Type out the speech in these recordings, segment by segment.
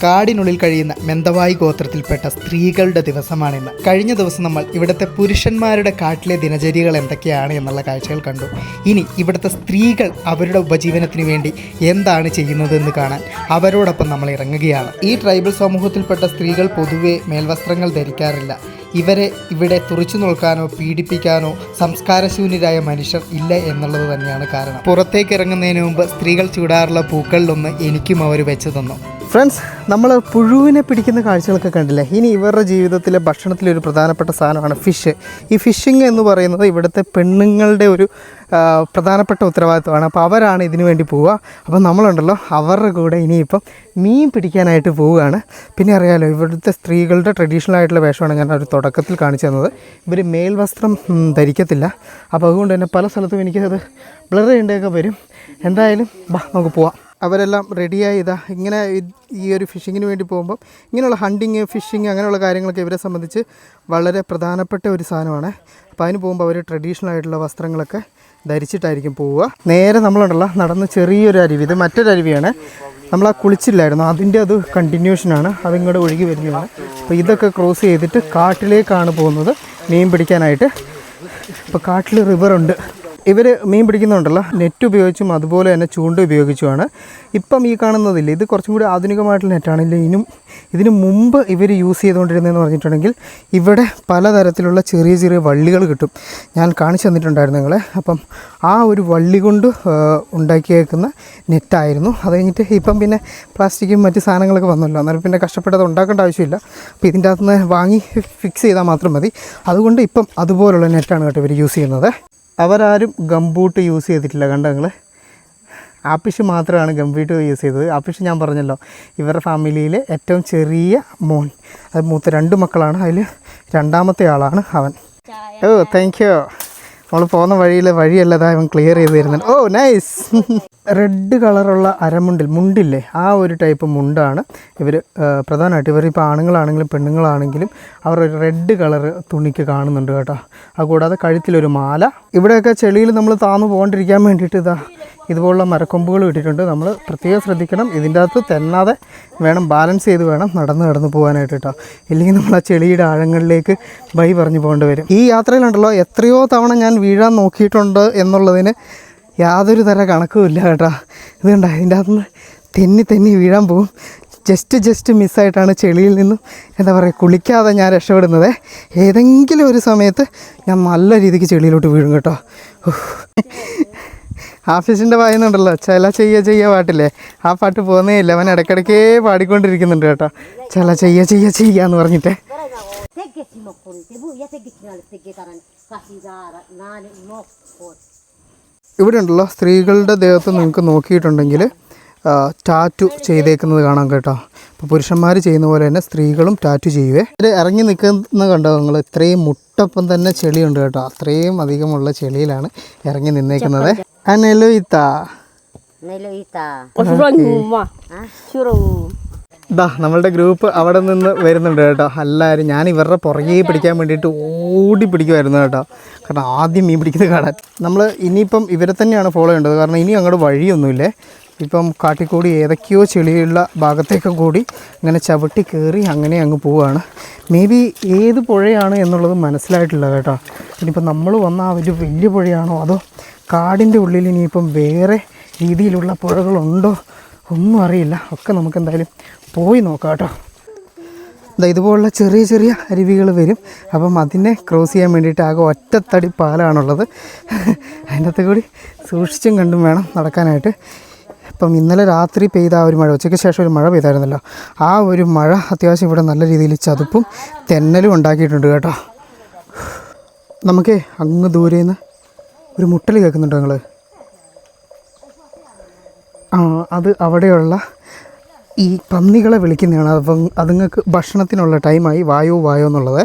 കാടിനുള്ളിൽ കഴിയുന്ന മെന്തവായി ഗോത്രത്തിൽപ്പെട്ട സ്ത്രീകളുടെ ദിവസമാണിന്ന്. കഴിഞ്ഞ ദിവസം നമ്മൾ ഇവിടുത്തെ പുരുഷന്മാരുടെ കാട്ടിലെ ദിനചര്യകൾ എന്തൊക്കെയാണ് എന്നുള്ള കാഴ്ചകൾ കണ്ടു. ഇനി ഇവിടുത്തെ സ്ത്രീകൾ അവരുടെ ഉപജീവനത്തിന് വേണ്ടി എന്താണ് ചെയ്യുന്നതെന്ന് കാണാൻ അവരോടൊപ്പം നമ്മൾ ഇറങ്ങുകയാണ്. ഈ ട്രൈബൽ സമൂഹത്തിൽപ്പെട്ട സ്ത്രീകൾ പൊതുവെ മേൽവസ്ത്രങ്ങൾ ധരിക്കാറില്ല. ഇവരെ ഇവിടെ തുറിച്ചു നോക്കാനോ പീഡിപ്പിക്കാനോ സംസ്കാരശൂന്യരായ മനുഷ്യർ ഇല്ല എന്നുള്ളത് തന്നെയാണ് കാരണം. പുറത്തേക്ക് ഇറങ്ങുന്നതിന് മുമ്പ് സ്ത്രീകൾ ചൂടാറുള്ള പൂക്കളിലൊന്ന് എനിക്കും അവർ വെച്ച് തന്നു. ഫ്രണ്ട്സ്, നമ്മൾ പുഴുവിനെ പിടിക്കുന്ന കാഴ്ചകളൊക്കെ കണ്ടില്ലേ? ഇനി ഇവരുടെ ജീവിതത്തിലെ ഭക്ഷണത്തിലൊരു പ്രധാനപ്പെട്ട സാധനമാണ് ഫിഷ്. ഈ ഫിഷിങ് എന്ന് പറയുന്നത് ഇവിടുത്തെ പെണ്ണുങ്ങളുടെ ഒരു പ്രധാനപ്പെട്ട ഉത്തരവാദിത്വമാണ്. അപ്പോൾ അവരാണ് ഇതിനു വേണ്ടി പോവുക. അപ്പോൾ നമ്മളുണ്ടല്ലോ അവരുടെ കൂടെ ഇനിയിപ്പം മീൻ പിടിക്കാനായിട്ട് പോവുകയാണ്. പിന്നെ അറിയാമല്ലോ, ഇവിടുത്തെ സ്ത്രീകളുടെ ട്രഡീഷണൽ ആയിട്ടുള്ള വേഷമാണ് ഞാൻ ഒരു തുടക്കത്തിൽ കാണിച്ചു തന്നത്. ഇവർ മേൽവസ്ത്രം ധരിക്കത്തില്ല. അപ്പോൾ അതുകൊണ്ട് തന്നെ പല സ്ഥലത്തും എനിക്കത് ബ്ലർ ചെയ്യേണ്ടതൊക്കെ വരും. എന്തായാലും നമുക്ക് പോവാം. അവരെല്ലാം റെഡിയായി ഇങ്ങനെ ഈ ഒരു ഫിഷിങ്ങിന് വേണ്ടി പോകുമ്പം ഇങ്ങനെയുള്ള ഹണ്ടിങ്, ഫിഷിങ് അങ്ങനെയുള്ള കാര്യങ്ങളൊക്കെ ഇവരെ സംബന്ധിച്ച് വളരെ പ്രധാനപ്പെട്ട ഒരു സാധനമാണ്. അപ്പോൾ അതിന് പോകുമ്പോൾ അവർ ട്രഡീഷണൽ ആയിട്ടുള്ള വസ്ത്രങ്ങളൊക്കെ ധരിച്ചിട്ടായിരിക്കും പോവുക. നേരെ നമ്മളുണ്ടല്ലോ നടന്ന് ചെറിയൊരു അരുവി, ഇത് മറ്റൊരു അരുവിയാണ്. നമ്മൾ കുളിച്ചില്ലായിരുന്നു, അതിൻ്റെ അത് കണ്ടിന്യൂഷനാണ്, അതിങ്ങോട്ട് ഒഴുകി വരുന്നതാണ്. അപ്പോൾ ഇതൊക്കെ ക്രോസ് ചെയ്തിട്ട് കാട്ടിലേക്കാണ് പോകുന്നത് മീൻ പിടിക്കാനായിട്ട്. ഇപ്പോൾ കാട്ടിൽ റിവറുണ്ട്. ഇവർ മീൻ പിടിക്കുന്നുണ്ടല്ലോ നെറ്റ് ഉപയോഗിച്ചും അതുപോലെ തന്നെ ചൂണ്ട ഉപയോഗിച്ചുമാണ്. ഇപ്പം ഈ കാണുന്നതില്ല, ഇത് കുറച്ചും കൂടി ആധുനികമായിട്ടുള്ള നെറ്റാണ്. ഇതിന് മുമ്പ് ഇവർ യൂസ് ചെയ്തുകൊണ്ടിരുന്നതെന്ന് പറഞ്ഞിട്ടുണ്ടെങ്കിൽ ഇവിടെ പലതരത്തിലുള്ള ചെറിയ ചെറിയ വള്ളികൾ കിട്ടും. ഞാൻ കാണിച്ചു തന്നിട്ടുണ്ടായിരുന്നു നിങ്ങളെ. അപ്പം ആ ഒരു വള്ളി കൊണ്ട് ഉണ്ടാക്കിയേക്കുന്ന നെറ്റായിരുന്നു. അത് കഴിഞ്ഞിട്ട് ഇപ്പം പിന്നെ പ്ലാസ്റ്റിക്കും മറ്റ് സാധനങ്ങളൊക്കെ വന്നല്ലോ, അന്നേരം പിന്നെ കഷ്ടപ്പെട്ടത് ഉണ്ടാക്കേണ്ട ആവശ്യമില്ല. അപ്പോൾ ഇതിൻ്റെ അകത്ത് നിന്ന് വാങ്ങി ഫിക്സ് ചെയ്താൽ മാത്രം മതി. അതുകൊണ്ട് ഇപ്പം അതുപോലുള്ള നെറ്റാണ് കേട്ടോ ഇവർ യൂസ് ചെയ്യുന്നത്. അവരാരും ഗംബൂട്ട് യൂസ് ചെയ്തിട്ടില്ല. കണ്ടോ നിങ്ങൾ? ആപ്പിഷ് മാത്രമാണ് ഗംബൂട്ട് യൂസ് ചെയ്തത്. ആപ്പിഷ് ഞാൻ പറഞ്ഞല്ലോ ഇവരുടെ ഫാമിലിയിലെ ഏറ്റവും ചെറിയ മോൻ. അത് മൂത്ത 2 മക്കളാണ്, അതിൽ രണ്ടാമത്തെ ആളാണ് അവൻ. ഓ താങ്ക് യു. നമ്മൾ പോകുന്ന വഴിയല്ലതാ അവൻ ക്ലിയർ ചെയ്ത് തരുന്നുണ്ട്. ഓ നൈസ്. റെഡ് കളറുള്ള മുണ്ടില്ലേ, ആ ഒരു ടൈപ്പ് മുണ്ടാണ് ഇവർ പ്രധാനമായിട്ട്. ഇവരിപ്പോൾ ആണുങ്ങളാണെങ്കിലും പെണ്ണുങ്ങളാണെങ്കിലും അവർ ഒരു റെഡ് കളർ തുണിക്ക് കാണുന്നുണ്ട് കേട്ടോ. അതുകൂടാതെ കഴുത്തിലൊരു മാല. ഇവിടെയൊക്കെ ചെളിയിൽ നമ്മൾ താന്നു പോകാണ്ടിരിക്കാൻ വേണ്ടിയിട്ട് ഇതുപോലുള്ള മരക്കൊമ്പുകൾ ഇട്ടിട്ടുണ്ട്. നമ്മൾ പ്രത്യേകം ശ്രദ്ധിക്കണം, ഇതിൻ്റെ അകത്ത് തെന്നാതെ വേണം, ബാലൻസ് ചെയ്ത് വേണം നടന്ന് പോകാനായിട്ട് കേട്ടോ. ഇല്ലെങ്കിൽ നമ്മൾ ആ ചെളിയുടെ ആഴങ്ങളിലേക്ക് പറഞ്ഞു പോകേണ്ടി വരും. ഈ യാത്രയിലുണ്ടല്ലോ എത്രയോ തവണ ഞാൻ വീഴാൻ നോക്കിയിട്ടുണ്ട് എന്നുള്ളതിന് യാതൊരു തര കണക്കുമില്ല കേട്ടോ. ഇത് കണ്ടോ, ഇതിൻ്റെ അകത്തുനിന്ന് തെന്നി വീഴാൻ പോകും. ജസ്റ്റ് മിസ്സായിട്ടാണ് ചെളിയിൽ നിന്നും കുളിക്കാതെ ഞാൻ രക്ഷപ്പെടുന്നത്. ഏതെങ്കിലും ഒരു സമയത്ത് ഞാൻ നല്ല രീതിക്ക് ചെളിയിലോട്ട് വീഴും കേട്ടോ. ആഫീസിൻ്റെ വായന്നുണ്ടല്ലോ ചില ചെയ്യ പാട്ടില്ലേ, ആ പാട്ട് പോകുന്നേ ഇല്ല. അവൻ ഇടയ്ക്കിടയ്ക്കേ പാടിക്കൊണ്ടിരിക്കുന്നുണ്ട് കേട്ടോ. ചില ചെയ്യാന്ന് പറഞ്ഞിട്ട്. ഇവിടെ ഉണ്ടല്ലോ സ്ത്രീകളുടെ ദേഹത്ത് നിങ്ങൾക്ക് നോക്കിയിട്ടുണ്ടെങ്കിൽ ടാറ്റു ചെയ്തേക്കുന്നത് കാണാം കേട്ടോ. ഇപ്പോൾ പുരുഷന്മാർ ചെയ്യുന്ന പോലെ തന്നെ സ്ത്രീകളും ടാറ്റു ചെയ്യുവേ. ഇത് ഇറങ്ങി നിൽക്കുന്ന കണ്ടോ നിങ്ങൾ? ഇത്രയും മുട്ടപ്പം തന്നെ ചെളിയുണ്ട് കേട്ടോ. അത്രയും അധികമുള്ള ചെളിയിലാണ് ഇറങ്ങി നിന്നേക്കുന്നത്. നമ്മളുടെ ഗ്രൂപ്പ് അവിടെ നിന്ന് വരുന്നുണ്ട് കേട്ടോ. എല്ലാവരും ഞാൻ ഇവരുടെ പുറകെ പിടിക്കാൻ വേണ്ടിയിട്ട് ഓടി പിടിക്കുമായിരുന്നു കേട്ടോ. കാരണം ആദ്യം മീൻ പിടിക്കുന്നത് കാണാൻ. നമ്മൾ ഇനിയിപ്പം ഇവരെ തന്നെയാണ് ഫോളോ ചെയ്യേണ്ടത്. കാരണം ഇനി അങ്ങോട്ട് വഴിയൊന്നുമില്ലേ. ഇപ്പം കാട്ടിക്കൂടി ഏതൊക്കെയോ ചെളിയുള്ള ഭാഗത്തേക്ക് കൂടി ഇങ്ങനെ ചവിട്ടി കയറി അങ്ങനെ അങ്ങ് പോവുകയാണ്. മേ ബി ഏത് പുഴയാണ് എന്നുള്ളത് മനസ്സിലായിട്ടില്ല കേട്ടോ. ഇനിയിപ്പം നമ്മൾ വന്ന ആ ഒരു വലിയ പുഴയാണോ അതോ കാടിൻ്റെ ഉള്ളിൽ ഇനിയിപ്പം വേറെ രീതിയിലുള്ള പുഴകളുണ്ടോ ഒന്നും അറിയില്ല. ഒക്കെ നമുക്ക് എന്തായാലും പോയി നോക്കാം കേട്ടോ. ഇതുപോലുള്ള ചെറിയ അരുവികൾ വരും. അപ്പം അതിനെ ക്രോസ് ചെയ്യാൻ വേണ്ടിയിട്ട് ആകെ ഒറ്റത്തടി പാലാണുള്ളത്. അതിൻ്റെ അകത്ത് കൂടി സൂക്ഷിച്ചും കണ്ടും വേണം നടക്കാനായിട്ട്. ഇപ്പം ഇന്നലെ രാത്രി പെയ്ത ആ ഒരു മഴ, ഉച്ചയ്ക്ക് ശേഷം ഒരു മഴ പെയ്തായിരുന്നല്ലോ, ആ ഒരു മഴ അത്യാവശ്യം ഇവിടെ നല്ല രീതിയിൽ ചതുപ്പും തെന്നലും ഉണ്ടാക്കിയിട്ടുണ്ട് കേട്ടോ. നമുക്ക് അങ്ങ് ദൂരെ നിന്ന് ഒരു മുട്ടൽ കേൾക്കുന്നുണ്ടോ നിങ്ങൾ? അത് അവിടെയുള്ള ഈ പന്നികളെ വിളിക്കുന്നതാണ്. അപ്പം അതുങ്ങൾക്ക് ഭക്ഷണത്തിനുള്ള ടൈമായി, വായോ എന്നുള്ളത്.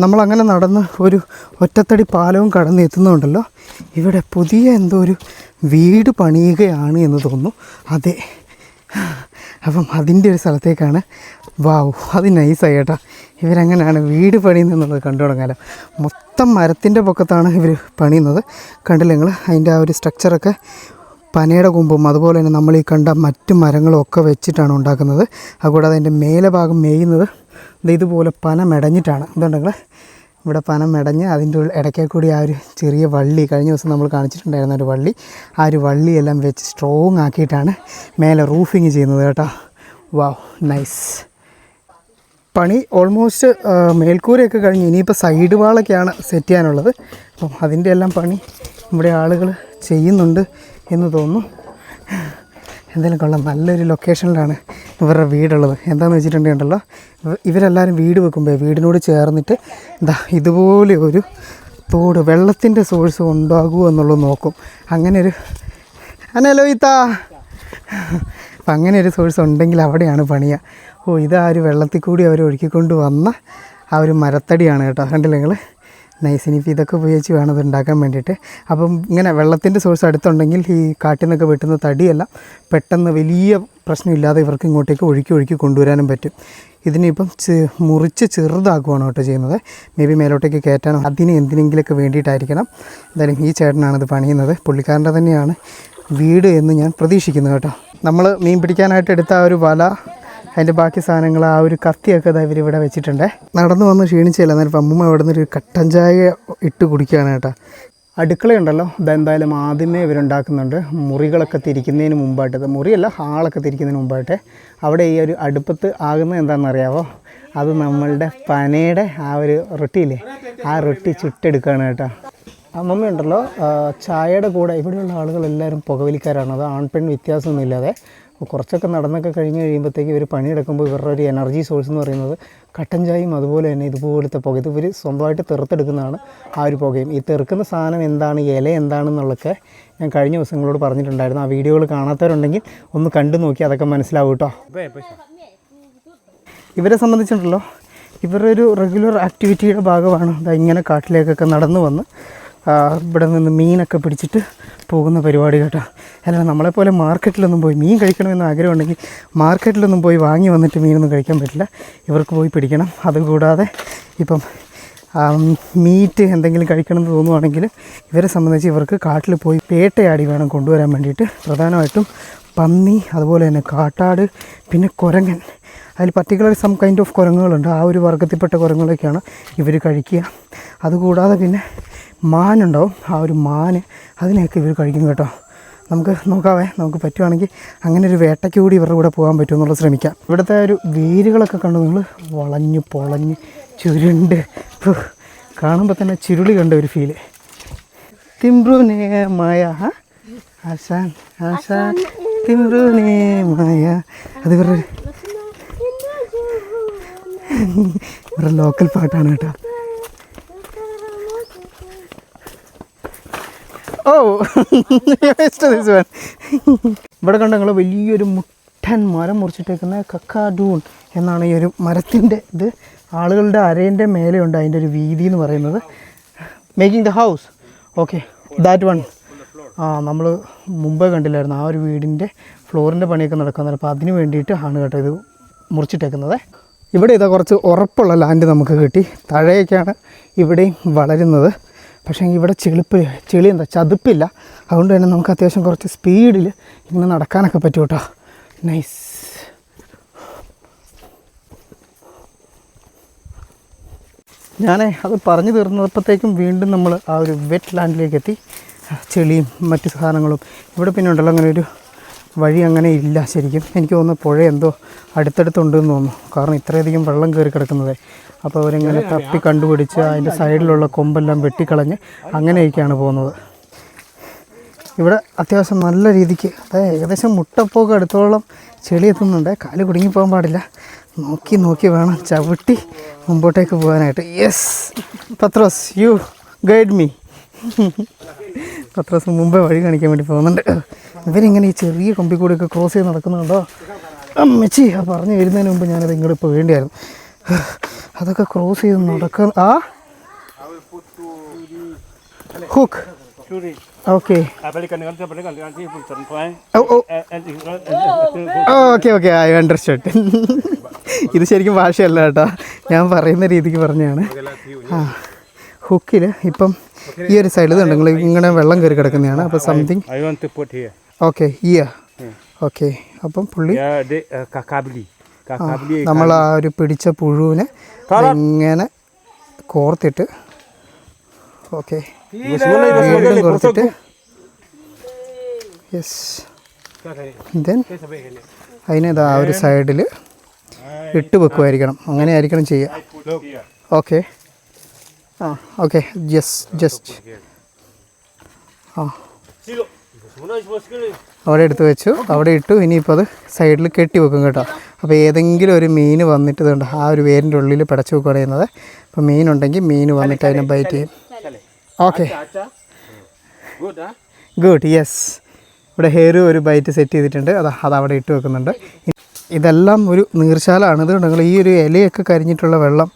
നമ്മളങ്ങനെ നടന്ന് ഒരു ഒറ്റത്തടി പാലവും കടന്ന് എത്തുന്നുണ്ടല്ലോ. ഇവിടെ പുതിയ എന്തോ ഒരു വീട് പണിയുകയാണ് എന്ന് തോന്നുന്നു. അതെ, അപ്പം അതിൻ്റെ ഒരു സ്ഥലത്തേക്കാണ്. വാവ്, അത് നൈസായി കേട്ടോ. ഇവരങ്ങനെയാണ് വീട് പണിയുന്നുള്ളത് കണ്ടു തുടങ്ങാലോ. മൊത്തം മരത്തിൻ്റെ പൊക്കത്താണ് ഇവർ പണിയുന്നത്. കണ്ടില്ല നിങ്ങൾ അതിൻ്റെ ആ ഒരു സ്ട്രക്ചറൊക്കെ പനയുടെ കൊമ്പും അതുപോലെ തന്നെ നമ്മൾ ഈ കണ്ട മറ്റു മരങ്ങളും ഒക്കെ വെച്ചിട്ടാണ് ഉണ്ടാക്കുന്നത്. അതുകൂടാതെ അതിൻ്റെ മേലെ ഭാഗം മേയുന്നത് ഇതുപോലെ പന മെടഞ്ഞിട്ടാണ്. എന്തുണ്ടെങ്കിൽ ഇവിടെ പന മെടഞ്ഞ് അതിൻ്റെ ഇടയ്ക്ക് കൂടി ആ ഒരു ചെറിയ വള്ളി കഴിഞ്ഞ ദിവസം നമ്മൾ കാണിച്ചിട്ടുണ്ടായിരുന്ന ഒരു വള്ളി, ആ ഒരു വള്ളിയെല്ലാം വെച്ച് സ്ട്രോങ് ആക്കിയിട്ടാണ് മേലെ റൂഫിങ് ചെയ്യുന്നത് കേട്ടോ. വാവ്, നൈസ്. പണി ഓൾമോസ്റ്റ് മേൽക്കൂരയൊക്കെ കഴിഞ്ഞ് ഇനിയിപ്പോൾ സൈഡ് വാളൊക്കെയാണ് സെറ്റ് ചെയ്യാനുള്ളത്. അപ്പം അതിൻ്റെ എല്ലാം പണി ഇവിടെ ആളുകൾ ചെയ്യുന്നുണ്ട് എന്ന് തോന്നുന്നു. എന്തായാലും കൊള്ളാം, നല്ലൊരു ലൊക്കേഷനിലാണ് ഇവരുടെ വീടുള്ളത്. എന്താണെന്ന് വെച്ചിട്ടുണ്ടെങ്കിലോ ഇവരെല്ലാവരും വീട് വെക്കുമ്പോൾ വീടിനോട് ചേർന്നിട്ട് ഇതുപോലെ ഒരു തോട് വെള്ളത്തിൻ്റെ സോഴ്സ് ഉണ്ടാകുമോ എന്നുള്ളത് നോക്കും. അങ്ങനെ ഒരു അനലോയിത്താ അപ്പം അങ്ങനെ ഒരു സോഴ്സ് ഉണ്ടെങ്കിൽ അവിടെയാണ് പണിയുക. ഇതാ ഒരു വെള്ളത്തിൽ കൂടി അവർ ഒഴുക്കിക്കൊണ്ട് വന്ന ആ ഒരു മരത്തടിയാണ് കേട്ടോ. കണ്ടില്ല നിങ്ങൾ? നൈസ്. ഇനിയിപ്പോൾ ഇതൊക്കെ ഉപയോഗിച്ച് വേണം ഇത് ഉണ്ടാക്കാൻ വേണ്ടിയിട്ട്. അപ്പം ഇങ്ങനെ വെള്ളത്തിൻ്റെ സോഴ്സ് അടുത്തുണ്ടെങ്കിൽ ഈ കാട്ടിൽ നിന്നൊക്കെ വെട്ടുന്ന തടിയെല്ലാം പെട്ടെന്ന് വലിയ പ്രശ്നമില്ലാതെ ഇവർക്ക് ഇങ്ങോട്ടേക്ക് ഒഴുക്കി കൊണ്ടുവരാനും പറ്റും. ഇതിനിപ്പം മുറിച്ച് ചെറുതാക്കുവാണ് കേട്ടോ ചെയ്യുന്നത്. മേ ബി മേലോട്ടേക്ക് കയറ്റാനോ അതിന് എന്തിനെങ്കിലുമൊക്കെ വേണ്ടിയിട്ടായിരിക്കണം. എന്തായാലും ഈ ചേട്ടനാണിത് പണിയുന്നത്. പുള്ളിക്കാരൻ്റെ തന്നെയാണ് വീട് എന്ന് ഞാൻ പ്രതീക്ഷിക്കുന്നു കേട്ടോ. നമ്മൾ മീൻ പിടിക്കാനായിട്ട് എടുത്ത ആ ഒരു വല, അതിൻ്റെ ബാക്കി സാധനങ്ങൾ, ആ ഒരു കത്തിയൊക്കെ ഇവരിവിടെ വെച്ചിട്ടുണ്ട്. നടന്നു വന്ന് ക്ഷീണിച്ചില്ല. എന്നാലും അമ്മൂമ്മ ഇവിടെ നിന്നൊരു കട്ടൻ ചായ ഇട്ട് കുടിക്കുകയാണ് കേട്ടോ. അടുക്കളയുണ്ടല്ലോ, ഇതെന്തായാലും ആദ്യമേ ഇവരുണ്ടാക്കുന്നുണ്ട്. മുറികളൊക്കെ തിരിക്കുന്നതിന് മുമ്പായിട്ട്, മുറിയല്ല ഹാളൊക്കെ തിരിക്കുന്നതിന് മുമ്പായിട്ട് അവിടെ ഈ ഒരു അടുപ്പത്ത് ആകുന്നത് എന്താണെന്നറിയാമോ? അത് നമ്മളുടെ പനയുടെ ആ ഒരു റൊട്ടിയില്ലേ, ആ റൊട്ടി ചുട്ടെടുക്കുകയാണ് കേട്ടോ. അമ്മമ്മയുണ്ടല്ലോ, ചായയുടെ കൂടെ ഇവിടെയുള്ള ആളുകളെല്ലാവരും പുകവലിക്കാരാണ്. അത് ആൺപെൺ വ്യത്യാസമൊന്നും ഇല്ലാതെ കുറച്ചൊക്കെ നടന്നൊക്കെ കഴിഞ്ഞ് കഴിയുമ്പോഴത്തേക്ക് ഇവർ പണിയെടുക്കുമ്പോൾ ഇവരുടെ ഒരു എനർജി സോഴ്സ് എന്ന് പറയുന്നത് കട്ടൻ ചായയും അതുപോലെ തന്നെ ഇതുപോലത്തെ പുക. ഇത് ഇവർ സ്വന്തമായിട്ട് തെറുത്തെടുക്കുന്നതാണ് ആ ഒരു പുകയും. ഈ തെറുക്കുന്ന സാധനം എന്താണ്, ഇല എന്താണെന്നുള്ളതൊക്കെ ഞാൻ കഴിഞ്ഞ ദിവസങ്ങളോട് പറഞ്ഞിട്ടുണ്ടായിരുന്നു. ആ വീഡിയോകൾ കാണാത്തവരുണ്ടെങ്കിൽ ഒന്ന് കണ്ടു നോക്കി അതൊക്കെ മനസ്സിലാവും കേട്ടോ. ഇവരെ സംബന്ധിച്ചിട്ടുണ്ടല്ലോ, ഇവരുടെ ഒരു റെഗുലർ ആക്ടിവിറ്റിയുടെ ഭാഗമാണ് ഇങ്ങനെ കാട്ടിലേക്കൊക്കെ നടന്നു വന്ന് ഇവിടെ നിന്ന് മീനൊക്കെ പിടിച്ചിട്ട് പോകുന്ന പരിപാടി കേട്ടോ. അല്ല, നമ്മളെപ്പോലെ മാർക്കറ്റിലൊന്നും പോയി മീൻ കഴിക്കണമെന്ന് ആഗ്രഹമുണ്ടെങ്കിൽ മാർക്കറ്റിലൊന്നും പോയി വാങ്ങി വന്നിട്ട് മീനൊന്നും കഴിക്കാൻ പറ്റില്ല. ഇവർക്ക് പോയി പിടിക്കണം. അതുകൂടാതെ ഇപ്പം മീറ്റ് എന്തെങ്കിലും കഴിക്കണമെന്ന് തോന്നുവാണെങ്കിൽ ഇവരെ സംബന്ധിച്ച് ഇവർക്ക് കാട്ടിൽ പോയി വേട്ടയാടി വേണം കൊണ്ടുവരാൻ വേണ്ടിയിട്ട്. പ്രധാനമായിട്ടും പന്നി, അതുപോലെ തന്നെ കാട്ടാട്, പിന്നെ കുരങ്ങൻ. അതിൽ പർട്ടിക്കുലർ സം കൈൻഡ് ഓഫ് കുരങ്ങുകളുണ്ട്. ആ ഒരു വർഗ്ഗത്തിൽപ്പെട്ട കുരങ്ങുകളൊക്കെയാണ് ഇവർ കഴിക്കുക. അതുകൂടാതെ പിന്നെ മാനുണ്ടാവും. ആ ഒരു മാന്, അതിനെയൊക്കെ ഇവർ കഴിക്കും കേട്ടോ. നമുക്ക് നോക്കാവേ, നമുക്ക് പറ്റുവാണെങ്കിൽ അങ്ങനെ ഒരു വേട്ടയ്ക്ക് കൂടി ഇവരുടെ കൂടെ പോകാൻ പറ്റുമെന്നുള്ളത് ശ്രമിക്കാം. ഇവിടുത്തെ ഒരു വേരുകളൊക്കെ കണ്ടു നിങ്ങൾ, വളഞ്ഞ് പൊളഞ്ഞ് ചുരുണ്ട്, കാണുമ്പോൾ തന്നെ ചുരുളി കണ്ട ഒരു ഫീല്. തിംബ്രൂനേ മായ ആശാൻ ആശാൻ തിംബ്രൂനേ മായ, അത് ഇവരുടെ ലോക്കൽ പാട്ടാണ് കേട്ടോ. ഇവിടെ കണ്ട നിങ്ങൾ വലിയൊരു മുട്ടൻ മരം മുറിച്ചിട്ടേക്കുന്ന കക്കാഡൂൺ എന്നാണ് ഈ ഒരു മരത്തിൻ്റെ ഇത്. ആളുകളുടെ അരേൻ്റെ മേലെയുണ്ട് അതിൻ്റെ ഒരു വീതി എന്ന് പറയുന്നത്. Making the house, okay, that one. നമ്മൾ മുമ്പേ കണ്ടില്ലായിരുന്നു ആ ഒരു വീടിൻ്റെ ഫ്ലോറിൻ്റെ പണിയൊക്കെ നടക്കുന്നത്. അപ്പോൾ അതിന് വേണ്ടിയിട്ട് ആണ് കേട്ടോ ഇത് മുറിച്ചിട്ടേക്കുന്നത്. ഇവിടെ ഇതാ കുറച്ച് ഉറപ്പുള്ള ലാൻഡ് നമുക്ക് കിട്ടി. താഴേക്കാണ് ഇവിടെയും വളരുന്നത്. പക്ഷേ ഇവിടെ ചെളി എന്താ ചതുപ്പില്ല. അതുകൊണ്ട് തന്നെ നമുക്ക് അത്യാവശ്യം കുറച്ച് സ്പീഡിൽ ഇങ്ങനെ നടക്കാനൊക്കെ പറ്റും കേട്ടോ. നൈസ്. അത് പറഞ്ഞു തീർന്നപ്പോഴത്തേക്കും വീണ്ടും നമ്മൾ ആ ഒരു വെറ്റ് ലാൻഡിലേക്ക് എത്തി. ചെളിയും മറ്റു സാധനങ്ങളും. ഇവിടെ പിന്നെ ഉണ്ടല്ലോ അങ്ങനെ ഒരു വഴി അങ്ങനെ ഇല്ല ശരിക്കും. എനിക്ക് തോന്നുന്നു പുഴ എന്തോ അടുത്തടുത്തുണ്ടെന്ന് തോന്നുന്നു. കാരണം ഇത്രയധികം വെള്ളം കയറി കിടക്കുന്നത്. അപ്പോൾ അവരിങ്ങനെ തപ്പി കണ്ടുപിടിച്ച് അതിൻ്റെ സൈഡിലുള്ള കൊമ്പെല്ലാം വെട്ടിക്കളഞ്ഞ് അങ്ങനെയൊക്കെയാണ് പോകുന്നത്. ഇവിടെ അത്യാവശ്യം നല്ല രീതിക്ക് ഏകദേശം മുട്ടപ്പോക്ക് അടുത്തോളം ചെളി എത്തുന്നുണ്ട്. കാല് കുടുങ്ങിപ്പോകാൻ പാടില്ല. നോക്കി വേണം ചവിട്ടി മുമ്പോട്ടേക്ക് പോകാനായിട്ട്. Yes Pathros, you guide me. Pathros മുമ്പേ വഴി കാണിക്കാൻ വേണ്ടി പോകുന്നുണ്ട്. ഇവരിങ്ങനെ ഈ ചെറിയ കൊമ്പിൽ കൂടിയൊക്കെ ക്രോസ് ചെയ്ത് നടക്കുന്നുണ്ടോ? അമ്മച്ചി ആ പറഞ്ഞു വരുന്നതിന് മുമ്പ് ഞാനത് ഇങ്ങോട്ട് ഇപ്പോൾ വേണ്ടിയായിരുന്നു. അതൊക്കെ ക്രോസ് ചെയ്ത് നടക്കുന്ന hook. Okay okay I understand. ഇത് ശരിക്കും ഭാഷയല്ല കേട്ടോ, ഞാൻ പറയുന്ന രീതിക്ക് പറഞ്ഞതാണ്. ഹുക്കിൽ ഇപ്പം ഈ ഒരു സൈഡിൽ നിങ്ങൾ ഇങ്ങനെ വെള്ളം കയറി കിടക്കുന്നതാണ്. അപ്പോൾ സംതിങ് ഓക്കെ ഓക്കെ. അപ്പം പുള്ളി നമ്മൾ ആ ഒരു പിടിച്ച പുഴുവിനെ ഇങ്ങനെ കോർത്തിട്ട് ഓക്കെ വീണ്ടും കോർത്തിട്ട് യെസ് ദെൻ അതിനത് ആ ഒരു സൈഡിൽ ഇട്ട് വെക്കുമായിരിക്കണം. അങ്ങനെ ആയിരിക്കണം ചെയ്യുക. ഓക്കെ ആ ഓക്കെ ജസ്റ്റ് ആ അവിടെ എടുത്ത് വെച്ചു, അവിടെ ഇട്ടു. ഇനിയിപ്പോൾ അത് സൈഡിൽ കെട്ടി വെക്കും കേട്ടോ. അപ്പോൾ ഏതെങ്കിലും ഒരു മീൻ വന്നിട്ട് ഇതുണ്ട് ആ ഒരു വേരിൻ്റെ ഉള്ളിൽ പിടച്ച് വെക്കുകയാണ് ചെയ്യുന്നത്. അപ്പോൾ മീനുണ്ടെങ്കിൽ മീൻ വന്നിട്ട് അതിനെ ബൈറ്റ് ചെയ്യും. Okay good yes. ഇവിടെ ഹെയർ ഒരു ബൈറ്റ് സെറ്റ് ചെയ്തിട്ടുണ്ട്. അതവിടെ ഇട്ട് വെക്കുന്നുണ്ട്. ഇതെല്ലാം ഒരു നീർച്ചാലാണ്. ഇത് നിങ്ങൾ ഈ ഒരു ഇലയൊക്കെ കരിഞ്ഞിട്ടുള്ള വെള്ളം,